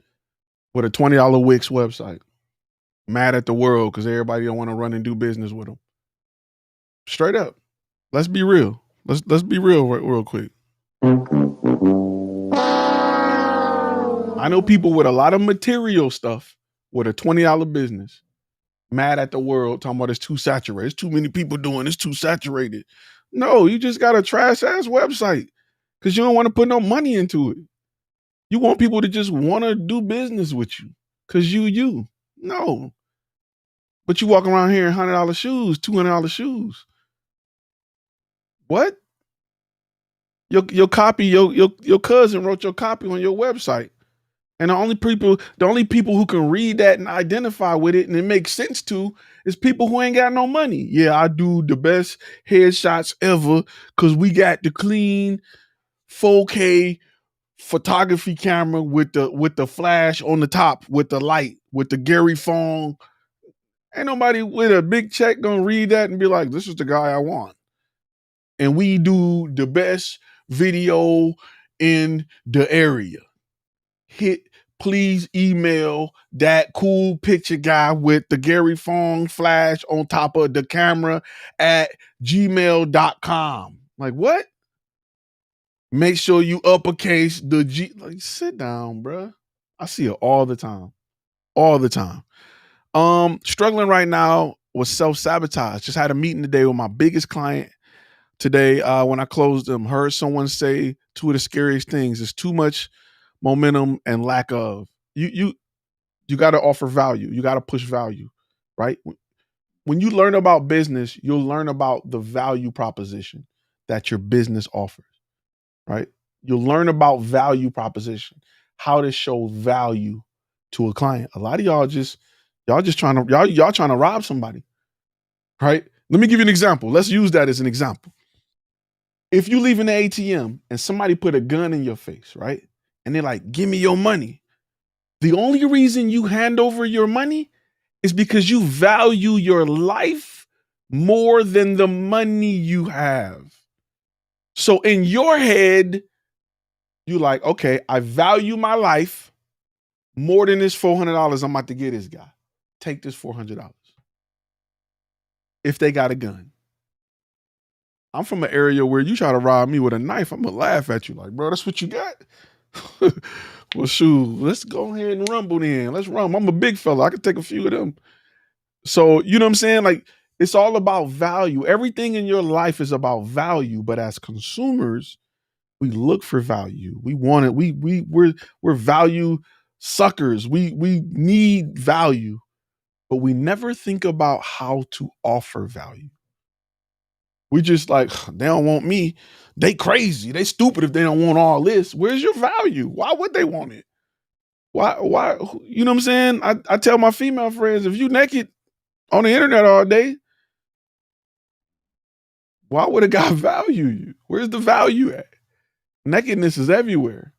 with a $20 Wix website. Mad at the world because everybody don't want to run and do business with them. Straight up. Let's be real. Let's be real real quick. I know people with a lot of material stuff with a $20 business mad at the world talking about it's too saturated. It's too many people doing it's too saturated. No, you just got a trash ass website because you don't want to put no money into it. You want people to just want to do business with you because you. No. But you walk around here in $100 shoes, $200 shoes. What? Your copy, your cousin wrote your copy on your website. And the only people who can read that and identify with it and it makes sense to is people who ain't got no money. Yeah, I do the best headshots ever because we got the clean 4K photography camera with the flash on the top, with the light, with the Gary phone. Ain't nobody with a big check gonna read that and be like, this is the guy I want. And we do the best video in the area. Please email that cool picture guy with the Gary phone flash on top of the camera at gmail.com. Like, what? Make sure you uppercase the G. Like, sit down, bruh. I see it all the time. All the time. Struggling right now with self-sabotage. Just had a meeting today with my biggest client today. When I closed them, heard someone say two of the scariest things is too much momentum and lack of. You got to offer value. You got to push value, right? When you learn about business, you'll learn about the value proposition that your business offers, right? You'll learn about value proposition, how to show value to a client. A lot of y'all just trying to rob somebody, right? Let me give you an example. Let's use that as an example. If you leave in the ATM and somebody put a gun in your face, right? And they're like, give me your money. The only reason you hand over your money is because you value your life more than the money you have. So in your head, you like, okay, I value my life more than this $400 I'm about to get this guy. Take this $400. If they got a gun. I'm from an area where you try to rob me with a knife, I'm gonna laugh at you like, bro, that's what you got? Well, shoot, let's go ahead and rumble then. Let's rumble. I'm a big fella. I can take a few of them. So, you know what I'm saying? Like, it's all about value. Everything in your life is about value. But as consumers, we look for value. We want it. We're value suckers. We need value, but we never think about how to offer value. We just like, they don't want me. They crazy. They stupid if they don't want all this. Where's your value? Why would they want it? Why, you know what I'm saying? I tell my female friends, if you naked on the internet all day, why would a guy value you? Where's the value at? Nakedness is everywhere.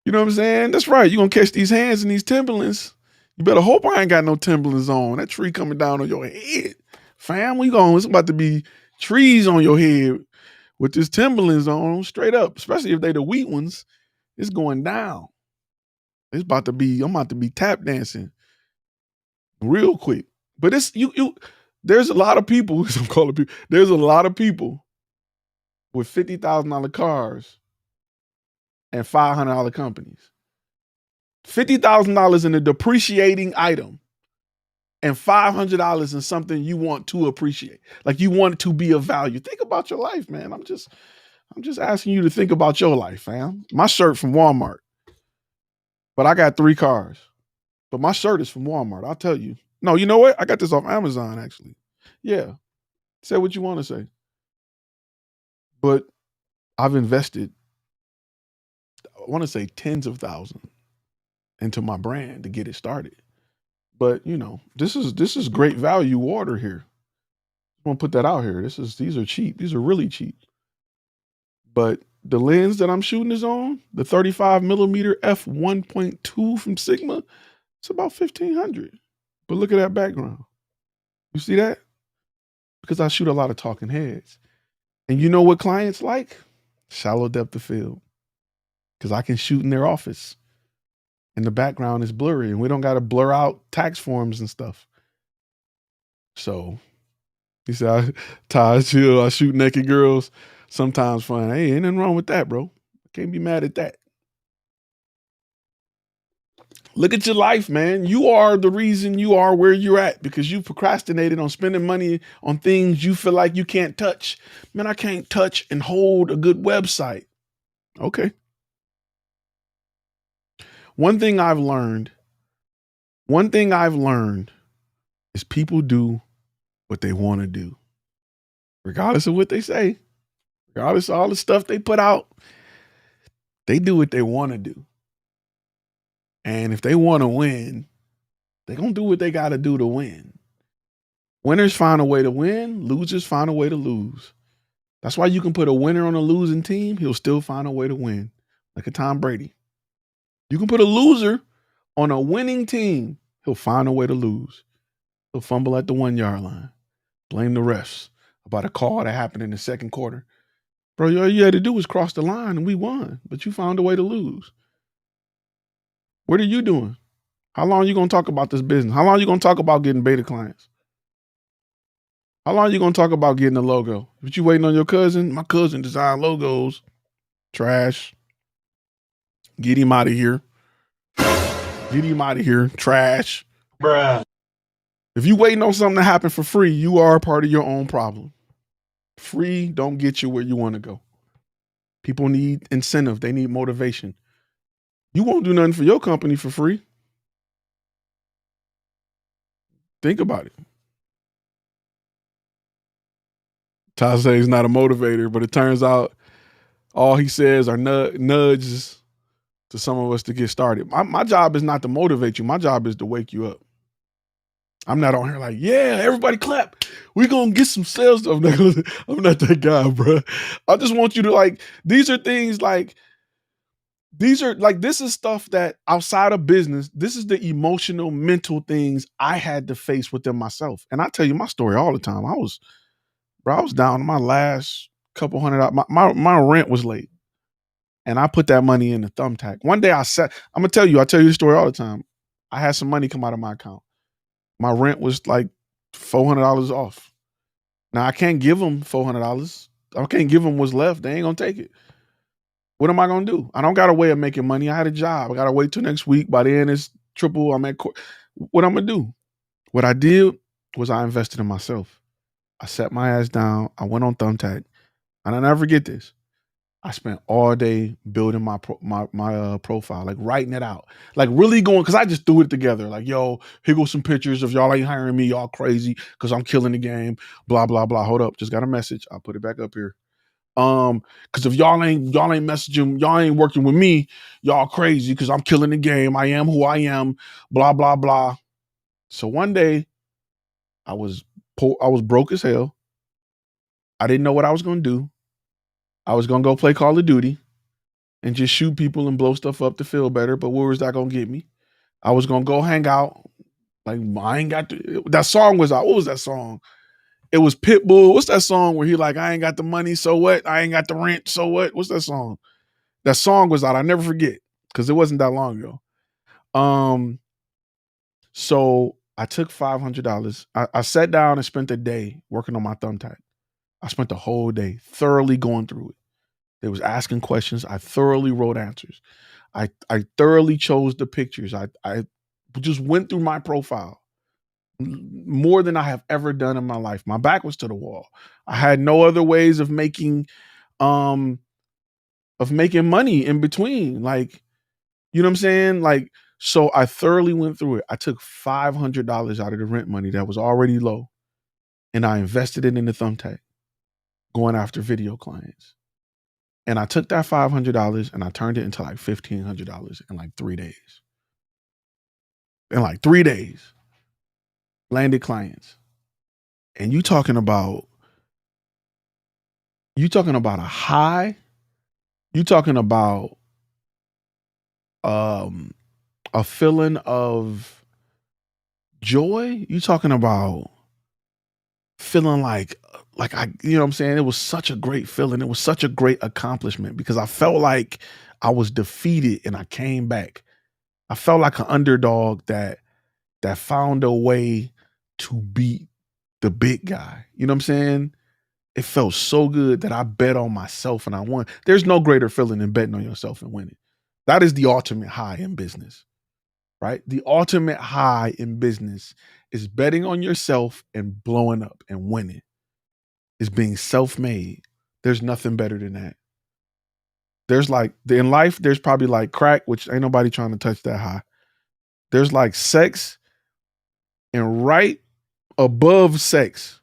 You know what I'm saying? That's right. You're going to catch these hands in these Timberlands. You better hope I ain't got no Timberlands on. That tree coming down on your head. Fam, it's about to be trees on your head with this Timberlands on straight up, especially if they the wheat ones. It's going down. I'm about to be tap dancing real quick. But it's there's a lot of people, I'm calling people, there's a lot of people with $50,000 cars and $500 companies. $50,000 in a depreciating item and $500 in something you want to appreciate. Like you want it to be of value. Think about your life, man. I'm just asking you to think about your life, fam. My shirt from Walmart, but I got 3 cars. But my shirt is from Walmart. I'll tell you. No, you know what? I got this off Amazon actually. Yeah. Say what you want to say. But I've invested, I want to say tens of thousands into my brand to get it started. But this is great value water here. I'm gonna put that out here. These are cheap. These are really cheap. But the lens that I'm shooting is on, the 35 millimeter f1.2 from Sigma, it's about 1,500. But look at that background. You see that? Because I shoot a lot of talking heads. And you know what clients like? Shallow depth of field. Because I can shoot in their office. And the background is blurry. And we don't got to blur out tax forms and stuff. So he said, Todd, chill. I shoot naked girls. Sometimes fun. Hey, ain't nothing wrong with that, bro. Can't be mad at that. Look at your life, man. You are the reason you are where you're at because you procrastinated on spending money on things you feel like you can't touch. Man, I can't touch and hold a good website. Okay. One thing I've learned is people do what they want to do, regardless of what they say, regardless of all the stuff they put out. They do what they want to do. And if they want to win, they're going to do what they got to do to win. Winners find a way to win. Losers find a way to lose. That's why you can put a winner on a losing team. He'll still find a way to win. Like a Tom Brady. You can put a loser on a winning team. He'll find a way to lose. He'll fumble at the 1-yard line. Blame the refs about a call that happened in the second quarter. Bro, all you had to do was cross the line and we won. But you found a way to lose. What are you doing? How long are you going to talk about this business? How long are you going to talk about getting beta clients? How long are you going to talk about getting a logo? But you waiting on your cousin? My cousin designed logos. Trash. Get him out of here. Get him out of here. Trash. Bruh. If you waiting on something to happen for free, you are a part of your own problem. Free don't get you where you want to go. People need incentive. They need motivation. You won't do nothing for your company for free. Think about it. Todd says he's not a motivator, but it turns out all he says are nudges to some of us to get started. My job is not to motivate you. My job is to wake you up. I'm not on here like, yeah, everybody clap. We're going to get some sales. I'm not that guy, bro. I just want you to these are things this is stuff that outside of business, this is the emotional, mental things I had to face within myself. And I tell you my story all the time. I was down to my last couple $100. My rent was late. And I put that money in the thumbtack. One day I tell you this story all the time. I had some money come out of my account. My rent was like $400 off. Now I can't give them $400. I can't give them what's left. They ain't gonna take it. What am I gonna do? I don't got a way of making money. I had a job. I gotta wait till next week. By then it's triple. I'm at court. What I'm gonna do? What I did was I invested in myself. I sat my ass down. I went on Thumbtack, and I never forget this. I spent all day building my profile, like writing it out, like really going, because I just threw it together. Like, yo, here goes some pictures of y'all ain't hiring me, y'all crazy, because I'm killing the game, blah, blah, blah. Hold up, just got a message. I'll put it back up here. Because if y'all ain't messaging, y'all ain't working with me, y'all crazy, because I'm killing the game. I am who I am, blah, blah, blah. So one day, I was broke as hell. I didn't know what I was going to do. I was going to go play Call of Duty and just shoot people and blow stuff up to feel better. But where was that going to get me? I was going to go hang out. Like, I ain't got that song was out. What was that song? It was Pitbull. What's that song where he like, I ain't got the money, so what? I ain't got the rent, so what? What's that song? That song was out. I never forget because it wasn't that long ago. So I took $500. I sat down and spent a day working on my Thumbtack. I spent the whole day thoroughly going through it. They was asking questions. I thoroughly wrote answers. I thoroughly chose the pictures. I just went through my profile more than I have ever done in my life. My back was to the wall. I had no other ways um of making money in between. Like, you know what I'm saying? Like, so I thoroughly went through it. I took $500 out of the rent money that was already low and I invested it in the Thumbtack, going after video clients. And I took that $500 and I turned it into like $1,500 in like 3 days. In like 3 days, landed clients. And you talking about a high, you talking about um a feeling of joy, you talking about feeling like I, you know what I'm saying? It was such a great feeling. It was such a great accomplishment because I felt like I was defeated and I came back. I felt like an underdog that found a way to beat the big guy. You know what I'm saying? It felt so good that I bet on myself and I won. There's no greater feeling than betting on yourself and winning. That is the ultimate high in business, right? The ultimate high in business is betting on yourself and blowing up and winning. Is being self-made. There's nothing better than that. There's like in life, there's probably like crack, which ain't nobody trying to touch that high. There's like sex, and right above sex,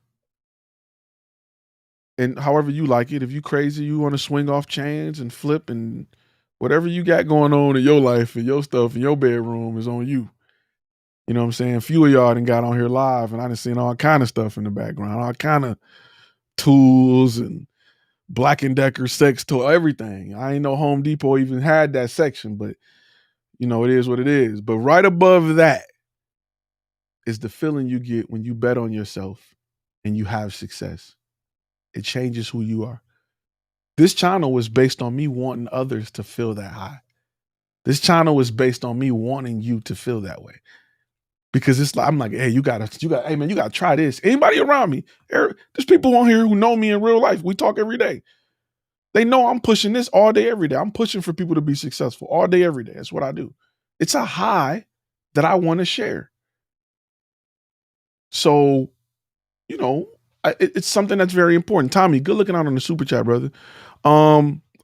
and however you like it, if you crazy, you want to swing off chains and flip and whatever you got going on in your life and your stuff in your bedroom is on you. You know what I'm saying? A few of y'all done got on here live and I done seen all kind of stuff in the background, all kind of tools and Black and Decker sex toy, everything. I ain't know Home Depot even had that section, but you know, it is what it is. But right above that is the feeling you get when you bet on yourself and you have success. It changes who you are. This channel was based on me wanting others to feel that high. This channel was based on me wanting you to feel that way. Because it's like, I'm like, hey, hey man, you gotta try this. Anybody around me, there's people on here who know me in real life. We talk every day. They know I'm pushing this all day, every day. I'm pushing for people to be successful all day, every day. That's what I do. It's a high that I want to share. So, you know, it's something that's very important. Tommy, good looking out on the super chat, brother.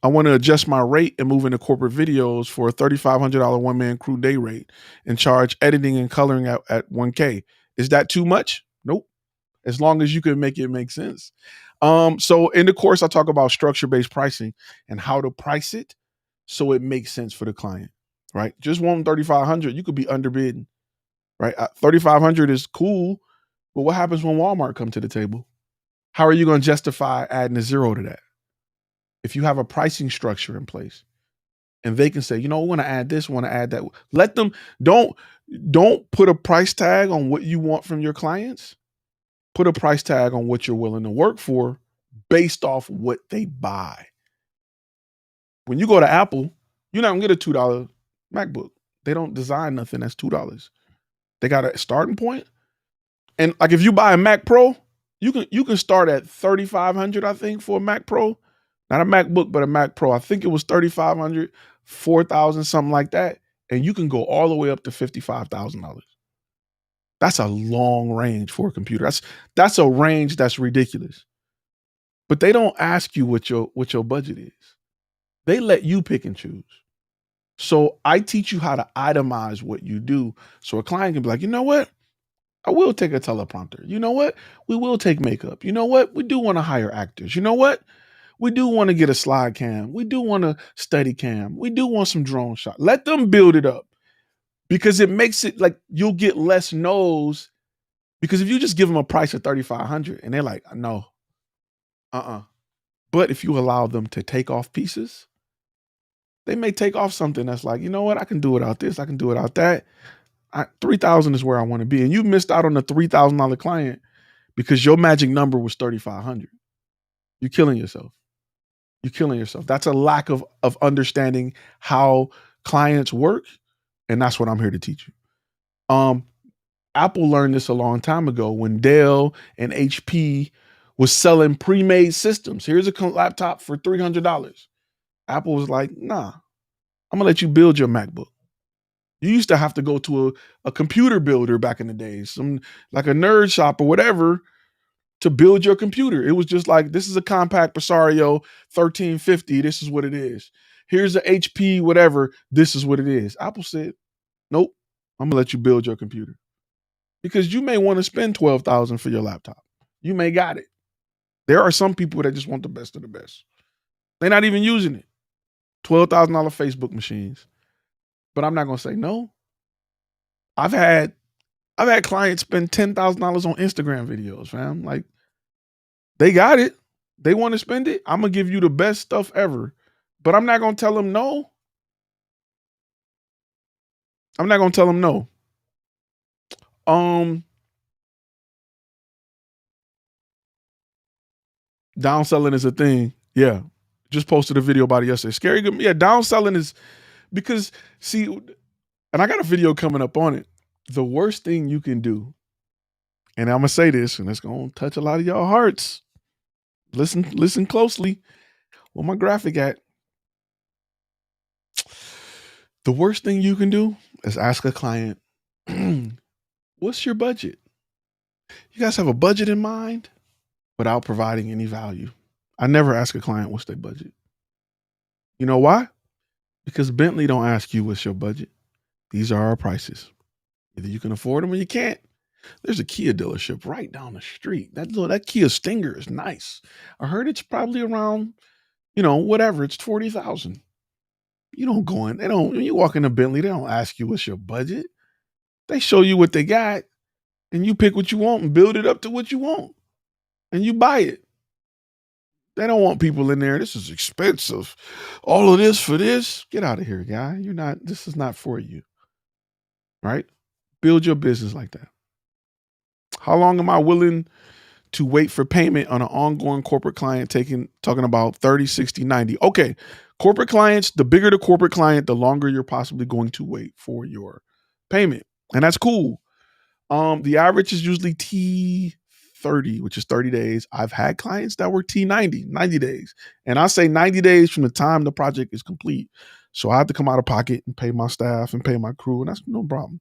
I want to adjust my rate and move into corporate videos for a $3,500 one-man crew day rate and charge editing and coloring at 1K. Is that too much? Nope. As long as you can make it make sense. So in the course, I talk about structure-based pricing and how to price it so it makes sense for the client, right? Just wanting 3,500, you could be underbidding, right? 3,500 is cool, but what happens when Walmart come to the table? How are you going to justify adding a zero to that? If you have a pricing structure in place and they can say, you know, we want to add this, we want to add that. Let them, don't put a price tag on what you want from your clients. Put a price tag on what you're willing to work for based off what they buy. When you go to Apple, you're not gonna get a $2 MacBook. They don't design nothing that's $2. They got a starting point. And like if you buy a Mac Pro, you can start at 3,500, I think, for a Mac Pro. Not a MacBook, but a Mac Pro. I think it was 3,500, 4,000, something like that. And you can go all the way up to $55,000. That's a long range for a computer. That's a range that's ridiculous. But they don't ask you what your budget is. They let you pick and choose. So I teach you how to itemize what you do so a client can be like, you know what? I will take a teleprompter. You know what? We will take makeup. You know what? We do want to hire actors. You know what? We do want to get a slide cam. We do want a steady cam. We do want some drone shot. Let them build it up because it makes it like you'll get less no's. Because if you just give them a price of 3,500 and they're like, no, But if you allow them to take off pieces, they may take off something that's like, you know what? I can do without this. I can do without that. 3,000 is where I want to be. And you missed out on the $3,000 client because your magic number was 3,500. You're killing yourself. You're killing yourself. That's a lack of understanding how clients work. And that's what I'm here to teach you. Apple learned this a long time ago when Dell and HP was selling pre-made systems. Here's a laptop for $300. Apple was like, nah, I'm gonna let you build your MacBook. You used to have to go to a computer builder back in the days, some like a nerd shop or whatever, to build your computer. It was just like, this is a compact Presario 1350. This is what it is. Here's the HP, whatever. This is what it is. Apple said, nope, I'm gonna let you build your computer because you may want to spend $12,000 for your laptop. You may got it. There are some people that just want the best of the best. They're not even using it. $12,000 Facebook machines. But I'm not gonna say no. I've had clients spend $10,000 on Instagram videos, fam. Like, they got it. They want to spend it. I'm gonna give you the best stuff ever. But I'm not gonna tell them no. I'm not gonna tell them no. Downselling is a thing. Yeah. Just posted a video about it yesterday. Scary good. Yeah, downselling is because, see, and I got a video coming up on it. The worst thing you can do, and I'm gonna say this, and it's gonna touch a lot of y'all hearts. Listen closely. Where my graphic at? The worst thing you can do is ask a client, what's your budget? You guys have a budget in mind without providing any value. I never ask a client what's their budget. You know why? Because Bentley don't ask you what's your budget. These are our prices. Either you can afford them or you can't. There's a Kia dealership right down the street. That Kia Stinger is nice. I heard it's probably around, whatever. It's 40,000. You don't go in. When you walk into Bentley, they don't ask you what's your budget. They show you what they got, and you pick what you want and build it up to what you want, and you buy it. They don't want people in there. This is expensive. All of this for this. Get out of here, guy. This is not for you. Right? Build your business like that. How long am I willing to wait for payment on an ongoing corporate client talking about 30, 60, 90? Okay. Corporate clients, the bigger the corporate client, the longer you're possibly going to wait for your payment. And that's cool. The average is usually T30, which is 30 days. I've had clients that were T90, 90 days. And I say 90 days from the time the project is complete. So I have to come out of pocket and pay my staff and pay my crew, and that's no problem.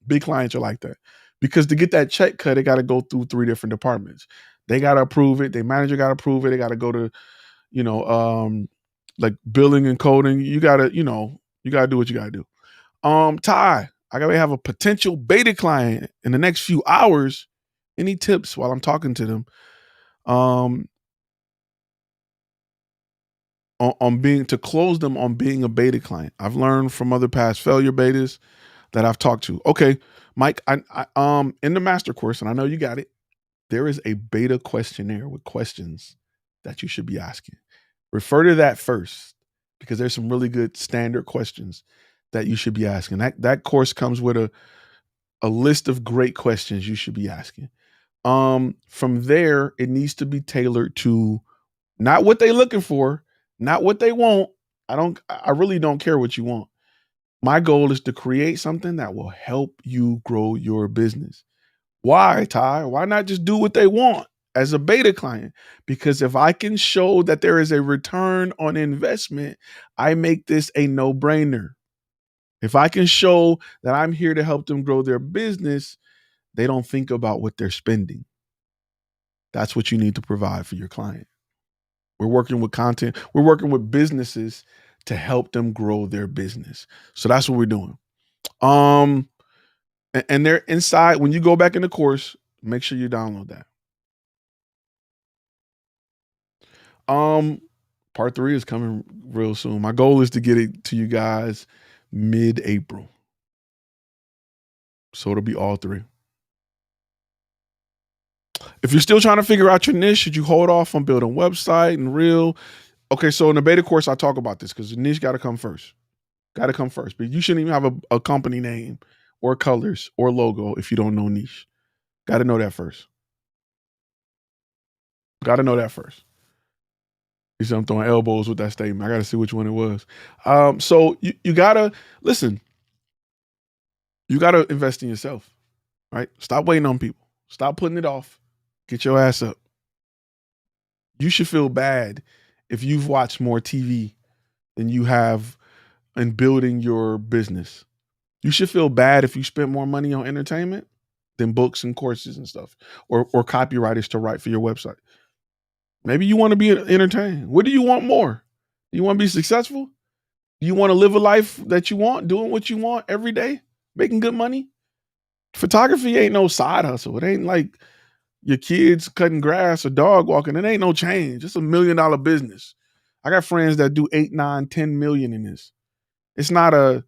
Big clients are like that. Because to get that check cut, it got to go through 3 different departments. They got to approve it. Their manager got to approve it. They got to go to, like billing and coding. You got to do what you got to do. Ty, I gotta have a potential beta client in the next few hours. Any tips while I'm talking to them? To close them on being a beta client. I've learned from other past failure betas that I've talked to. Okay, Mike, I in the master course, and I know you got it, there is a beta questionnaire with questions that you should be asking. Refer to that first because there's some really good standard questions that you should be asking. That course comes with a list of great questions you should be asking. From there, it needs to be tailored to not what they're looking for, not what they want. I really don't care what you want. My goal is to create something that will help you grow your business. Why, Ty? Why not just do what they want as a beta client? Because if I can show that there is a return on investment, I make this a no-brainer. If I can show that I'm here to help them grow their business, they don't think about what they're spending. That's what you need to provide for your client. We're working with content. We're working with businesses to help them grow their business. So that's what we're doing. And they're inside. When you go back in the course, make sure you download that. Part 3 is coming real soon. My goal is to get it to you guys mid-April. So it'll be all 3. If you're still trying to figure out your niche, should you hold off on building website and reel? Okay, so in the beta course, I talk about this because the niche got to come first. But you shouldn't even have a company name or colors or logo if you don't know niche. Got to know that first. You see, I'm throwing elbows with that statement. I got to see which one it was. So you got to, listen, you got to invest in yourself, right? Stop waiting on people. Stop putting it off. Get your ass up. You should feel bad if you've watched more TV than you have in building your business. You should feel bad if you spent more money on entertainment than books and courses and stuff, or copywriters to write for your website. Maybe you want to be entertained. What do you want more? Do you want to be successful? Do you want to live a life that you want, doing what you want every day, making good money? Photography ain't no side hustle. It ain't like your kids cutting grass or dog walking. It ain't no change. It's $1 million business. I got friends that do 8, 9, 10 million in this. It's not a,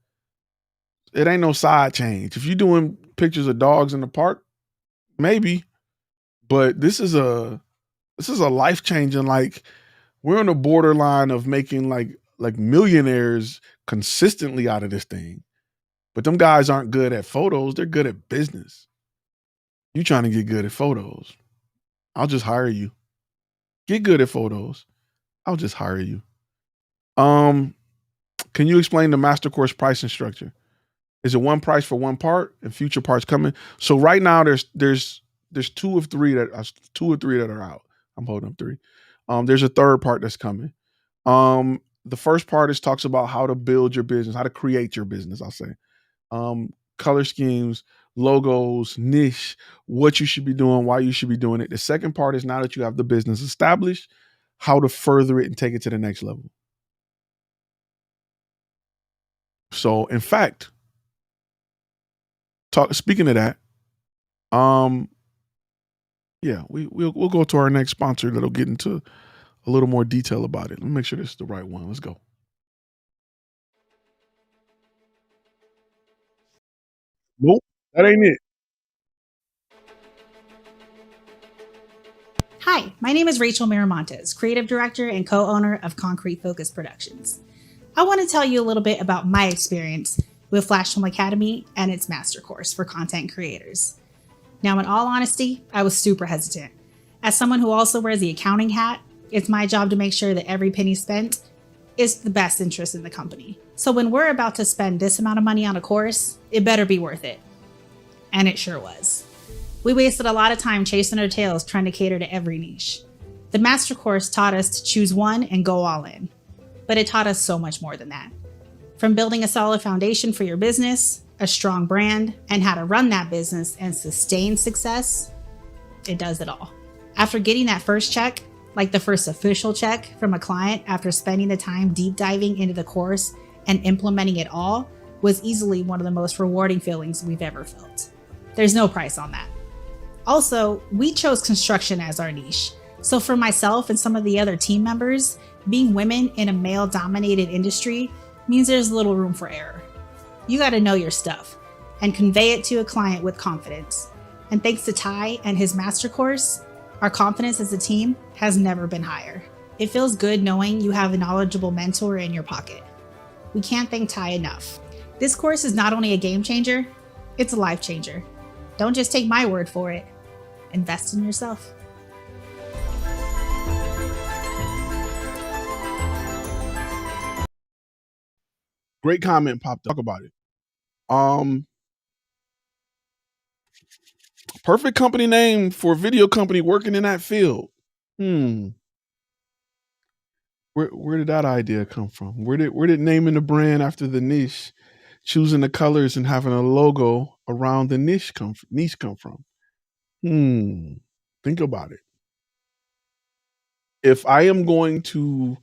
it ain't no side change. If you're doing pictures of dogs in the park, maybe, but this is a life changing, like, we're on the borderline of making like millionaires consistently out of this thing. But them guys aren't good at photos, they're good at business. You trying to get good at photos. I'll just hire you. Get good at photos. I'll just hire you. Um, can you explain the master course pricing structure? Is it one price for one part and future parts coming? So right now there's two or three that are out. I'm holding up three. There's a third part that's coming. The first part is talks about how to build your business, how to create your business, I'll say. Color schemes, logos, niche, what you should be doing, why you should be doing it. The second part is, now that you have the business established, how to further it and take it to the next level. So, in fact, speaking of that, um, yeah, we'll go to our next sponsor that'll get into a little more detail about it. Let me make sure this is the right one. Let's go. Nope, that ain't it. Hi, my name is Rachel Miramontes, Creative Director and co-owner of Concrete Focus Productions. I want to tell you a little bit about my experience with FlashFilm Academy and its master course for content creators. Now, in all honesty, I was super hesitant. As someone who also wears the accounting hat, it's my job to make sure that every penny spent is the best interest in the company. So when we're about to spend this amount of money on a course, it better be worth it. And it sure was. We wasted a lot of time chasing our tails trying to cater to every niche. The master course taught us to choose one and go all in. But it taught us so much more than that. From building a solid foundation for your business, a strong brand, and how to run that business and sustain success, it does it all. After getting that first check, like the first official check from a client after spending the time deep diving into the course and implementing it all, was easily one of the most rewarding feelings we've ever felt. There's no price on that. Also, we chose construction as our niche. So for myself and some of the other team members, being women in a male-dominated industry means there's little room for error. You got to know your stuff and convey it to a client with confidence. And thanks to Ty and his master course, our confidence as a team has never been higher. It feels good knowing you have a knowledgeable mentor in your pocket. We can't thank Ty enough. This course is not only a game changer, it's a life changer. Don't just take my word for it. Invest in yourself. Great comment popped up. Talk about it. Um, Perfect company name for a video company working in that field. Hmm. Where did that idea come from? Where did naming the brand after the niche, choosing the colors and having a logo around the niche come from? Hmm. Think about it. If I am going to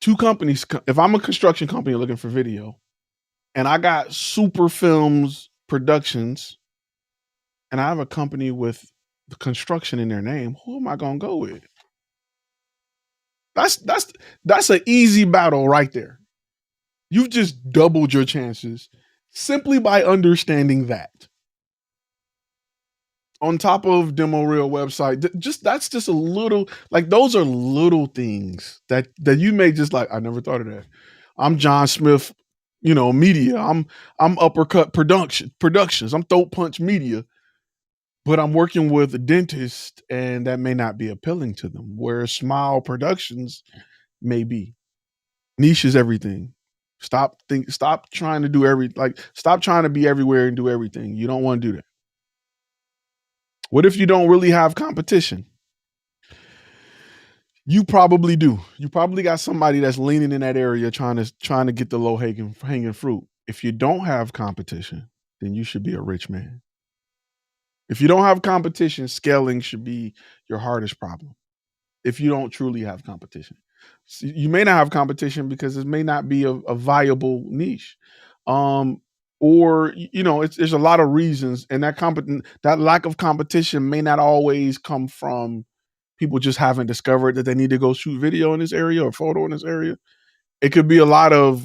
two companies, if I'm a construction company looking for video, and I got Super Films Productions, and I have a company with the construction in their name, who am I gonna go with? That's an easy battle right there. You've just doubled your chances simply by understanding that. On top of demo reel website, just that's just a little, like, those are little things that you may just like, I never thought of that. I'm John Smith, media. I'm Uppercut Productions. I'm Throat Punch Media, but I'm working with a dentist, and that may not be appealing to them. Whereas Smile Productions may be. Niche is everything. Stop trying to do stop trying to be everywhere and do everything. You don't want to do that. What if you don't really have competition? You probably do. You probably got somebody that's leaning in that area trying to get the low hanging fruit. If you don't have competition, then you should be a rich man. If you don't have competition, scaling should be your hardest problem. If you don't truly have competition, so you may not have competition because it may not be a viable niche, um, or there's a lot of reasons, and that lack of competition may not always come from people just haven't discovered that they need to go shoot video in this area or photo in this area. It could be a lot of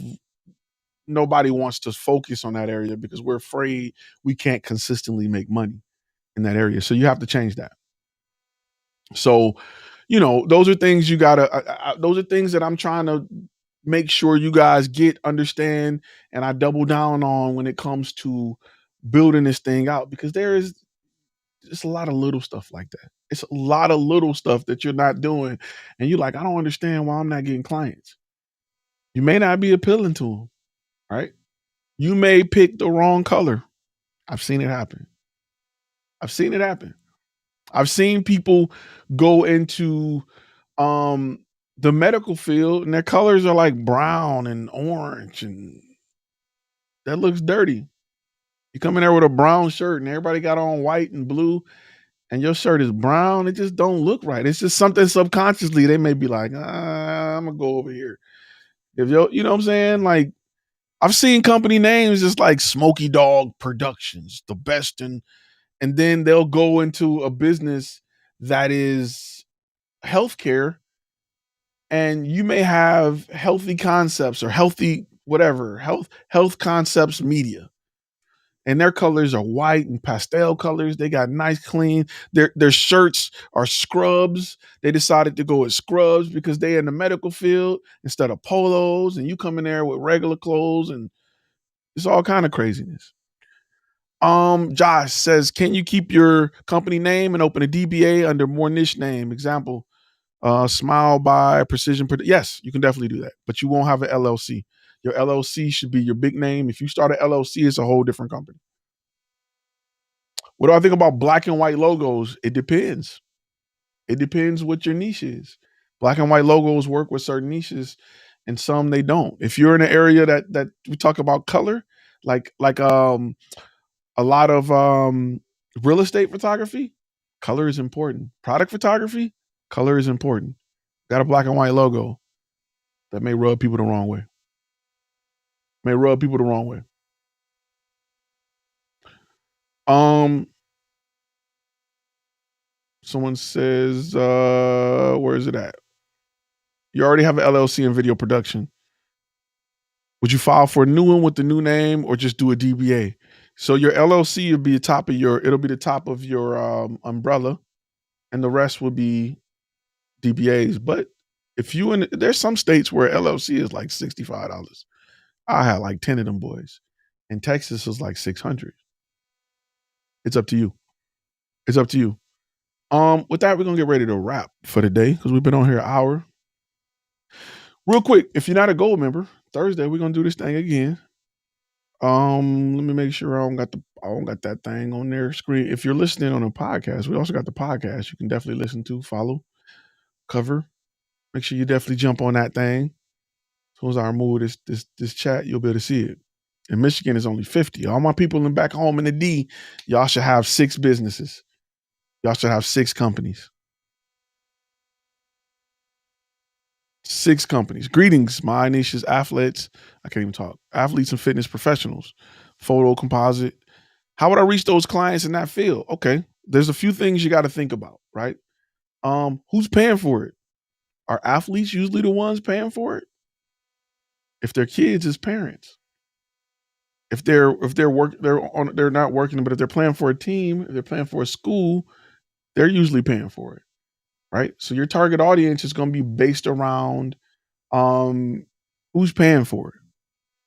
nobody wants to focus on that area because we're afraid we can't consistently make money in that area. So you have to change that. So, those are things you gotta. Those are things that I'm trying to make sure you guys understand, and I double down on when it comes to building this thing out because there is just a lot of little stuff like that. It's a lot of little stuff that you're not doing, and you're like, I don't understand why I'm not getting clients. You may not be appealing to them, right? You may pick the wrong color. I've seen it happen. I've seen it happen. I've seen people go into the medical field and their colors are like brown and orange and that looks dirty. You come in there with a brown shirt and everybody got on white and blue and your shirt is brown, it just don't look right. It's just something subconsciously they may be like, I'm gonna go over here. If you know what I'm saying? Like I've seen company names just like Smoky Dog Productions, the best, and then they'll go into a business that is healthcare, and you may have healthy concepts or healthy whatever health concepts media, and their colors are white and pastel colors. They got nice clean. Their shirts are scrubs. They decided to go with scrubs because they in the medical field instead of polos, and you come in there with regular clothes, and it's all kind of craziness. Josh says, can you keep your company name and open a DBA under more niche name? Example, Smile by Precision. Yes, you can definitely do that, but you won't have an LLC. Your LLC should be your big name. If you start an LLC, it's a whole different company. What do I think about black and white logos? It depends. It depends what your niche is. Black and white logos work with certain niches, and some they don't. If you're in an area that we talk about color, like a lot of real estate photography, color is important. Product photography, color is important. Got a black and white logo that may rub people the wrong way. May rub people the wrong way. Someone says, where is it at? You already have an LLC in video production. Would you file for a new one with the new name or just do a DBA? So your LLC will be the top of it'll be the top of your umbrella, and the rest will be DBAs. But if there's some states where LLC is like $65. I had like 10 of them boys. In Texas is like 600. It's up to you. It's up to you. With that, we're gonna get ready to wrap for the day because we've been on here an hour. Real quick, if you're not a gold member, Thursday we're gonna do this thing again. Let me make sure I don't got that thing on their screen. If you're listening on a podcast, we also got the podcast you can definitely listen to, follow, cover. Make sure you definitely jump on that thing. As soon as I remove this chat, you'll be able to see it. In Michigan, it's only 50. All my people back home in the D, y'all should have 6 businesses. Y'all should have 6 companies. 6 companies. Greetings, my niche is athletes. I can't even talk. Athletes and fitness professionals. Photo, composite. How would I reach those clients in that field? Okay. There's a few things you got to think about, right? Who's paying for it? Are athletes usually the ones paying for it? If they're kids, it's parents. If they're not working, but if they're playing for a team, if they're playing for a school, they're usually paying for it, right? So your target audience is going to be based around who's paying for it.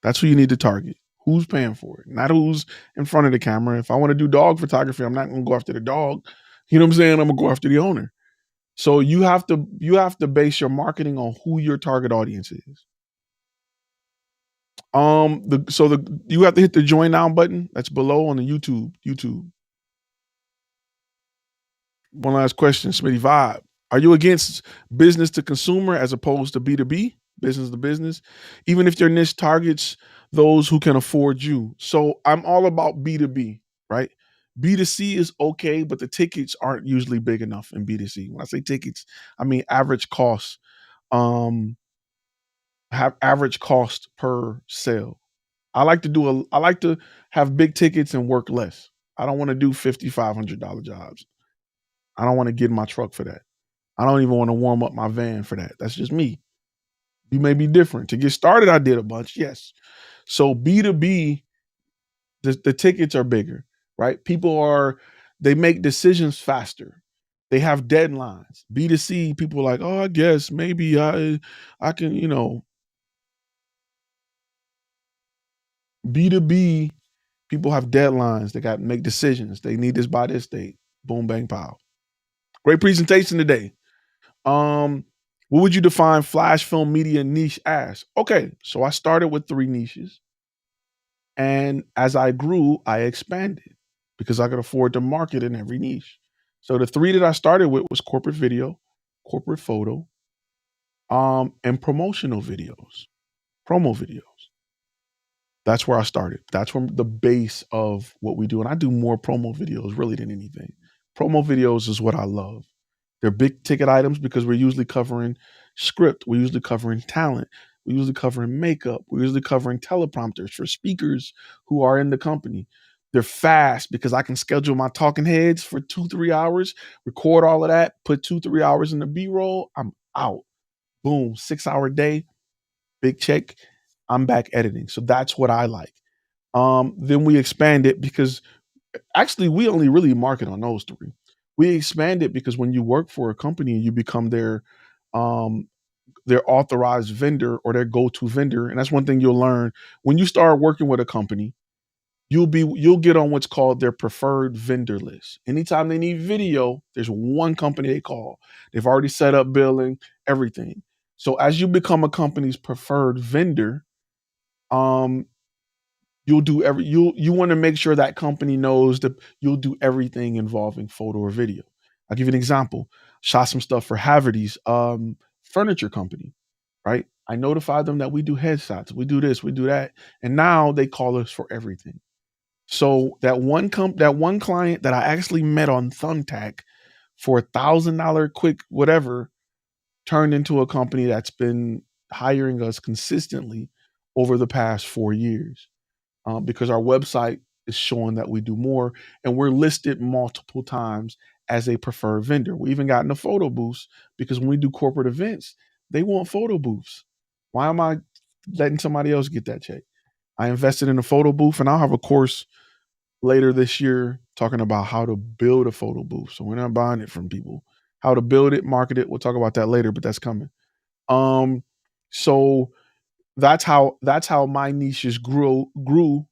That's who you need to target. Who's paying for it, not who's in front of the camera. If I want to do dog photography, I'm not going to go after the dog. You know what I'm saying? I'm going to go after the owner. So you have to base your marketing on who your target audience is. You have to hit the join now button that's below on the YouTube. One last question, Smitty Vibe. Are you against business to consumer as opposed to B2B, business to business? Even if your niche targets those who can afford you. So I'm all about B2B, right? B2C is okay, but the tickets aren't usually big enough in B2C. When I say tickets, I mean average cost. Have average cost per sale. I like to have big tickets and work less. I don't want to do $5,500 jobs. I don't want to get in my truck for that. I don't even want to warm up my van for that. That's just me. You may be different. To get started, I did a bunch, yes. So B2B, the tickets are bigger, right? They make decisions faster. They have deadlines. B2C, people are like, oh, I guess maybe I can, B2B, people have deadlines. They got to make decisions. They need this by this date. Boom, bang, pow. Great presentation today. What would you define flash film media niche as? Okay, so I started with 3 niches, and as I grew, I expanded because I could afford to market in every niche. So the 3 that I started with was corporate video, corporate photo, and promotional videos, promo videos. That's where I started. That's from the base of what we do, and I do more promo videos really than anything. Promo videos is what I love. They're big ticket items because we're usually covering script, we're usually covering talent, we're usually covering makeup, we're usually covering teleprompters for speakers who are in the company. They're fast because I can schedule my talking heads for 2-3 hours, record all of that, put 2-3 hours in the B-roll. I'm out. Boom, 6-hour day, big check. I'm back editing. So that's what I like. Then we expand it because actually we only really market on those 3. We expand it because when you work for a company and you become um, their authorized vendor or their go-to vendor, and that's one thing you'll learn when you start working with a company. You'll get on what's called their preferred vendor list. Anytime they need video, there's one company they call. They've already set up billing, everything. So as you become a company's preferred vendor, um, you want to make sure that company knows that you'll do everything involving photo or video. I'll give you an example. Shot some stuff for Haverty's furniture company, right? I notified them that we do headshots, we do this, we do that, and now they call us for everything. So that one client that I actually met on Thumbtack for $1,000 quick whatever turned into a company that's been hiring us consistently over the past 4 years, because our website is showing that we do more, and we're listed multiple times as a preferred vendor. We even got into photo booths because when we do corporate events, they want photo booths. Why am I letting somebody else get that check? I invested in a photo booth, and I'll have a course later this year talking about how to build a photo booth. So we're not buying it from people. How to build it, market it. We'll talk about that later, but that's coming. Um, so that's how my niches grew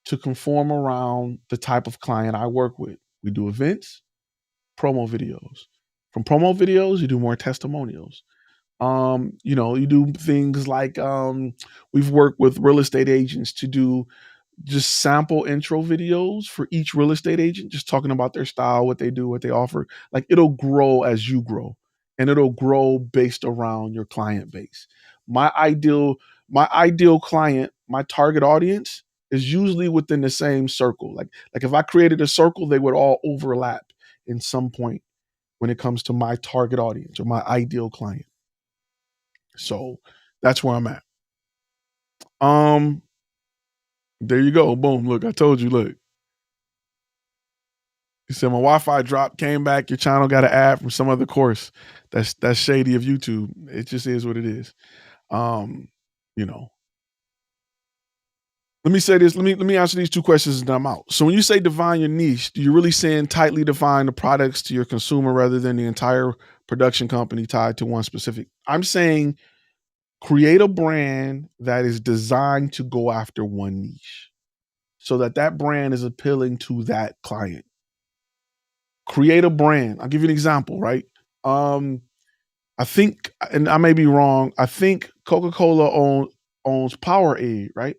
to conform around the type of client I work with. We do events, promo videos. From promo videos, you do more testimonials. You do things like we've worked with real estate agents to do just sample intro videos for each real estate agent, just talking about their style, what they do, what they offer. Like it'll grow as you grow, and it'll grow based around your client base. My ideal, my ideal client, my target audience is usually within the same circle. Like if I created a circle, they would all overlap in some point when it comes to my target audience or my ideal client. So that's where I'm at. Um, there you go. Boom. Look, I told you, look. He said my Wi-Fi dropped, came back. Your channel got an ad from some other course. That's shady of YouTube. It just is what it is. Um, you know. Let me say this. Let me answer these 2 questions and I'm out. So when you say define your niche, do you really saying tightly define the products to your consumer rather than the entire production company tied to one specific? I'm saying create a brand that is designed to go after one niche so that brand is appealing to that client. Create a brand. I'll give you an example, right? I think, and I may be wrong, I think Coca-Cola owns Powerade, right?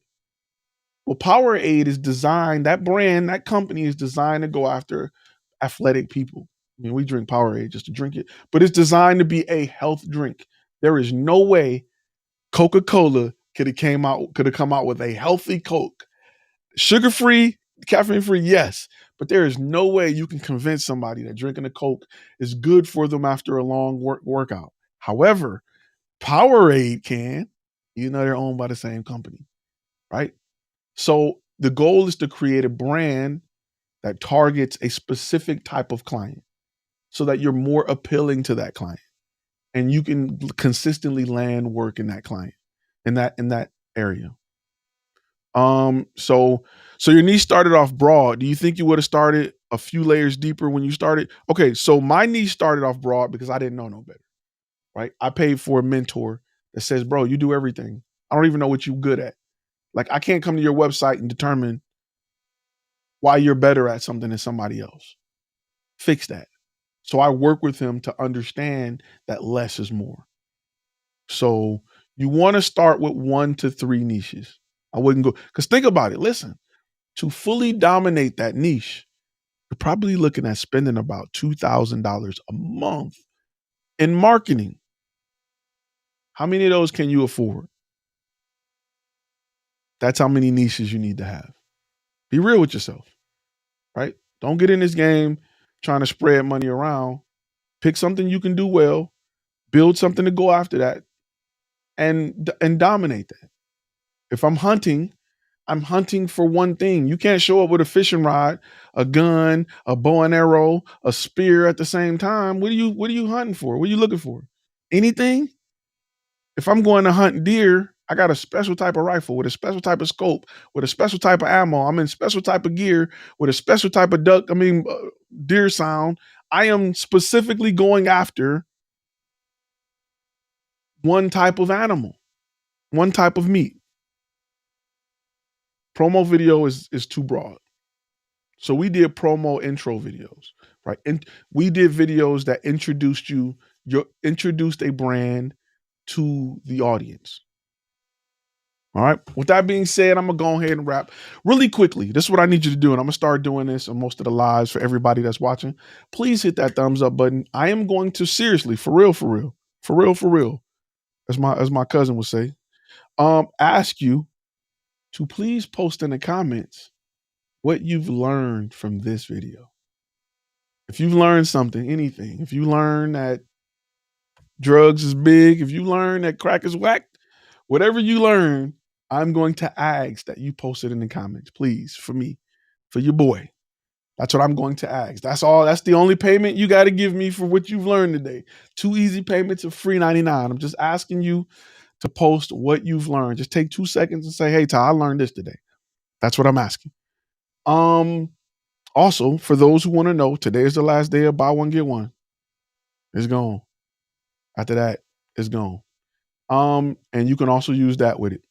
Well, Powerade is designed, that brand, that company is designed to go after athletic people. I mean, we drink Powerade just to drink it, but it's designed to be a health drink. There is no way Coca-Cola could have come out with a healthy Coke. Sugar-free, caffeine-free, yes. But there is no way you can convince somebody that drinking a Coke is good for them after a long workout. However, Powerade can. They're owned by the same company, right? So the goal is to create a brand that targets a specific type of client so that you're more appealing to that client and you can consistently land work in that client, in that area. So your niche started off broad. Do you think you would have started a few layers deeper when you started? Okay, so my niche started off broad because I didn't know no better, right? I paid for a mentor that says, bro, you do everything. I don't even know what you're good at. Like, I can't come to your website and determine why you're better at something than somebody else. Fix that. So I work with him to understand that less is more. So you want to start with 1 to 3 niches. I wouldn't go, because think about it. Listen, to fully dominate that niche, you're probably looking at spending about $2,000 a month in marketing. How many of those can you afford? That's how many niches you need to have. Be real with yourself, right? Don't get in this game trying to spread money around. Pick something you can do well, build something to go after that, and dominate that. If I'm hunting for one thing. You can't show up with a fishing rod, a gun, a bow and arrow, a spear at the same time. What are you hunting for? What are you looking for? Anything? If I'm going to hunt deer, I got a special type of rifle with a special type of scope, with a special type of ammo. I'm in special type of gear with a special type of deer sound. I am specifically going after one type of animal, one type of meat. Promo video is too broad. So we did promo intro videos, right? And we did videos that introduced a brand to the audience. All right. With that being said, I'm gonna go ahead and wrap really quickly. This is what I need you to do, and I'm gonna start doing this on most of the lives for everybody that's watching. Please hit that thumbs up button. I am going to seriously, for real, as my cousin would say, ask you to please post in the comments what you've learned from this video. If you've learned something, anything, if you learn that drugs is big, if you learn that crack is whack, whatever you learn, I'm going to ask that you post it in the comments, please, for me, for your boy. That's what I'm going to ask. That's all. That's the only payment you got to give me for what you've learned today. 2 easy payments of free $99. I'm just asking you to post what you've learned. Just take 2 seconds and say, hey, Todd, I learned this today. That's what I'm asking. Also, for those who want to know, today is the last day of buy one, get one. It's gone. After that, it's gone. And you can also use that with it.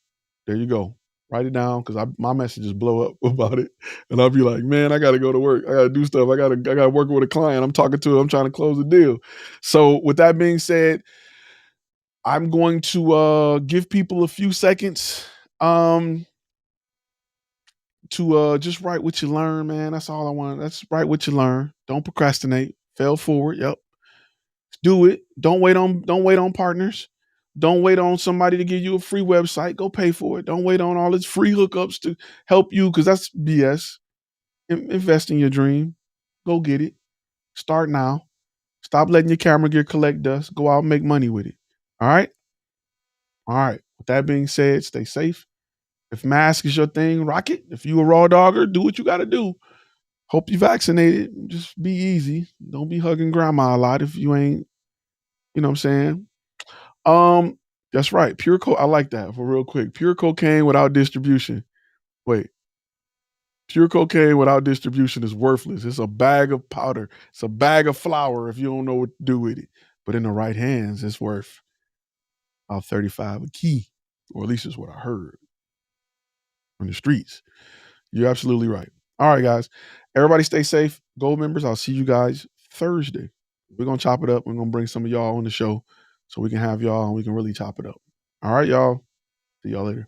There you go. Write it down because my messages blow up about it. And I'll be like, man, I gotta go to work. I gotta do stuff. I gotta work with a client. I'm talking to him. I'm trying to close a deal. So with that being said, I'm going to give people a few seconds to just write what you learn, man. That's all I want. That's write what you learn. Don't procrastinate. Fail forward. Yep. Do it. Don't wait on partners. Don't wait on somebody to give you a free website. Go pay for it. Don't wait on all this free hookups to help you because that's BS. Invest in your dream. Go get it. Start now. Stop letting your camera gear collect dust. Go out and make money with it. All right? All right. With that being said, stay safe. If mask is your thing, rock it. If you a raw dogger, do what you got to do. Hope you vaccinated. Just be easy. Don't be hugging grandma a lot if you ain't, you know what I'm saying? That's right. Pure I like that for real quick. Pure cocaine without distribution. Wait. Pure cocaine without distribution is worthless. It's a bag of powder. It's a bag of flour if you don't know what to do with it. But in the right hands, it's worth about 35 a key. Or at least it's what I heard on the streets. You're absolutely right. All right, guys. Everybody stay safe. Gold members, I'll see you guys Thursday. We're going to chop it up. We're going to bring some of y'all on the show so we can have y'all and we can really chop it up. All right, y'all. See y'all later.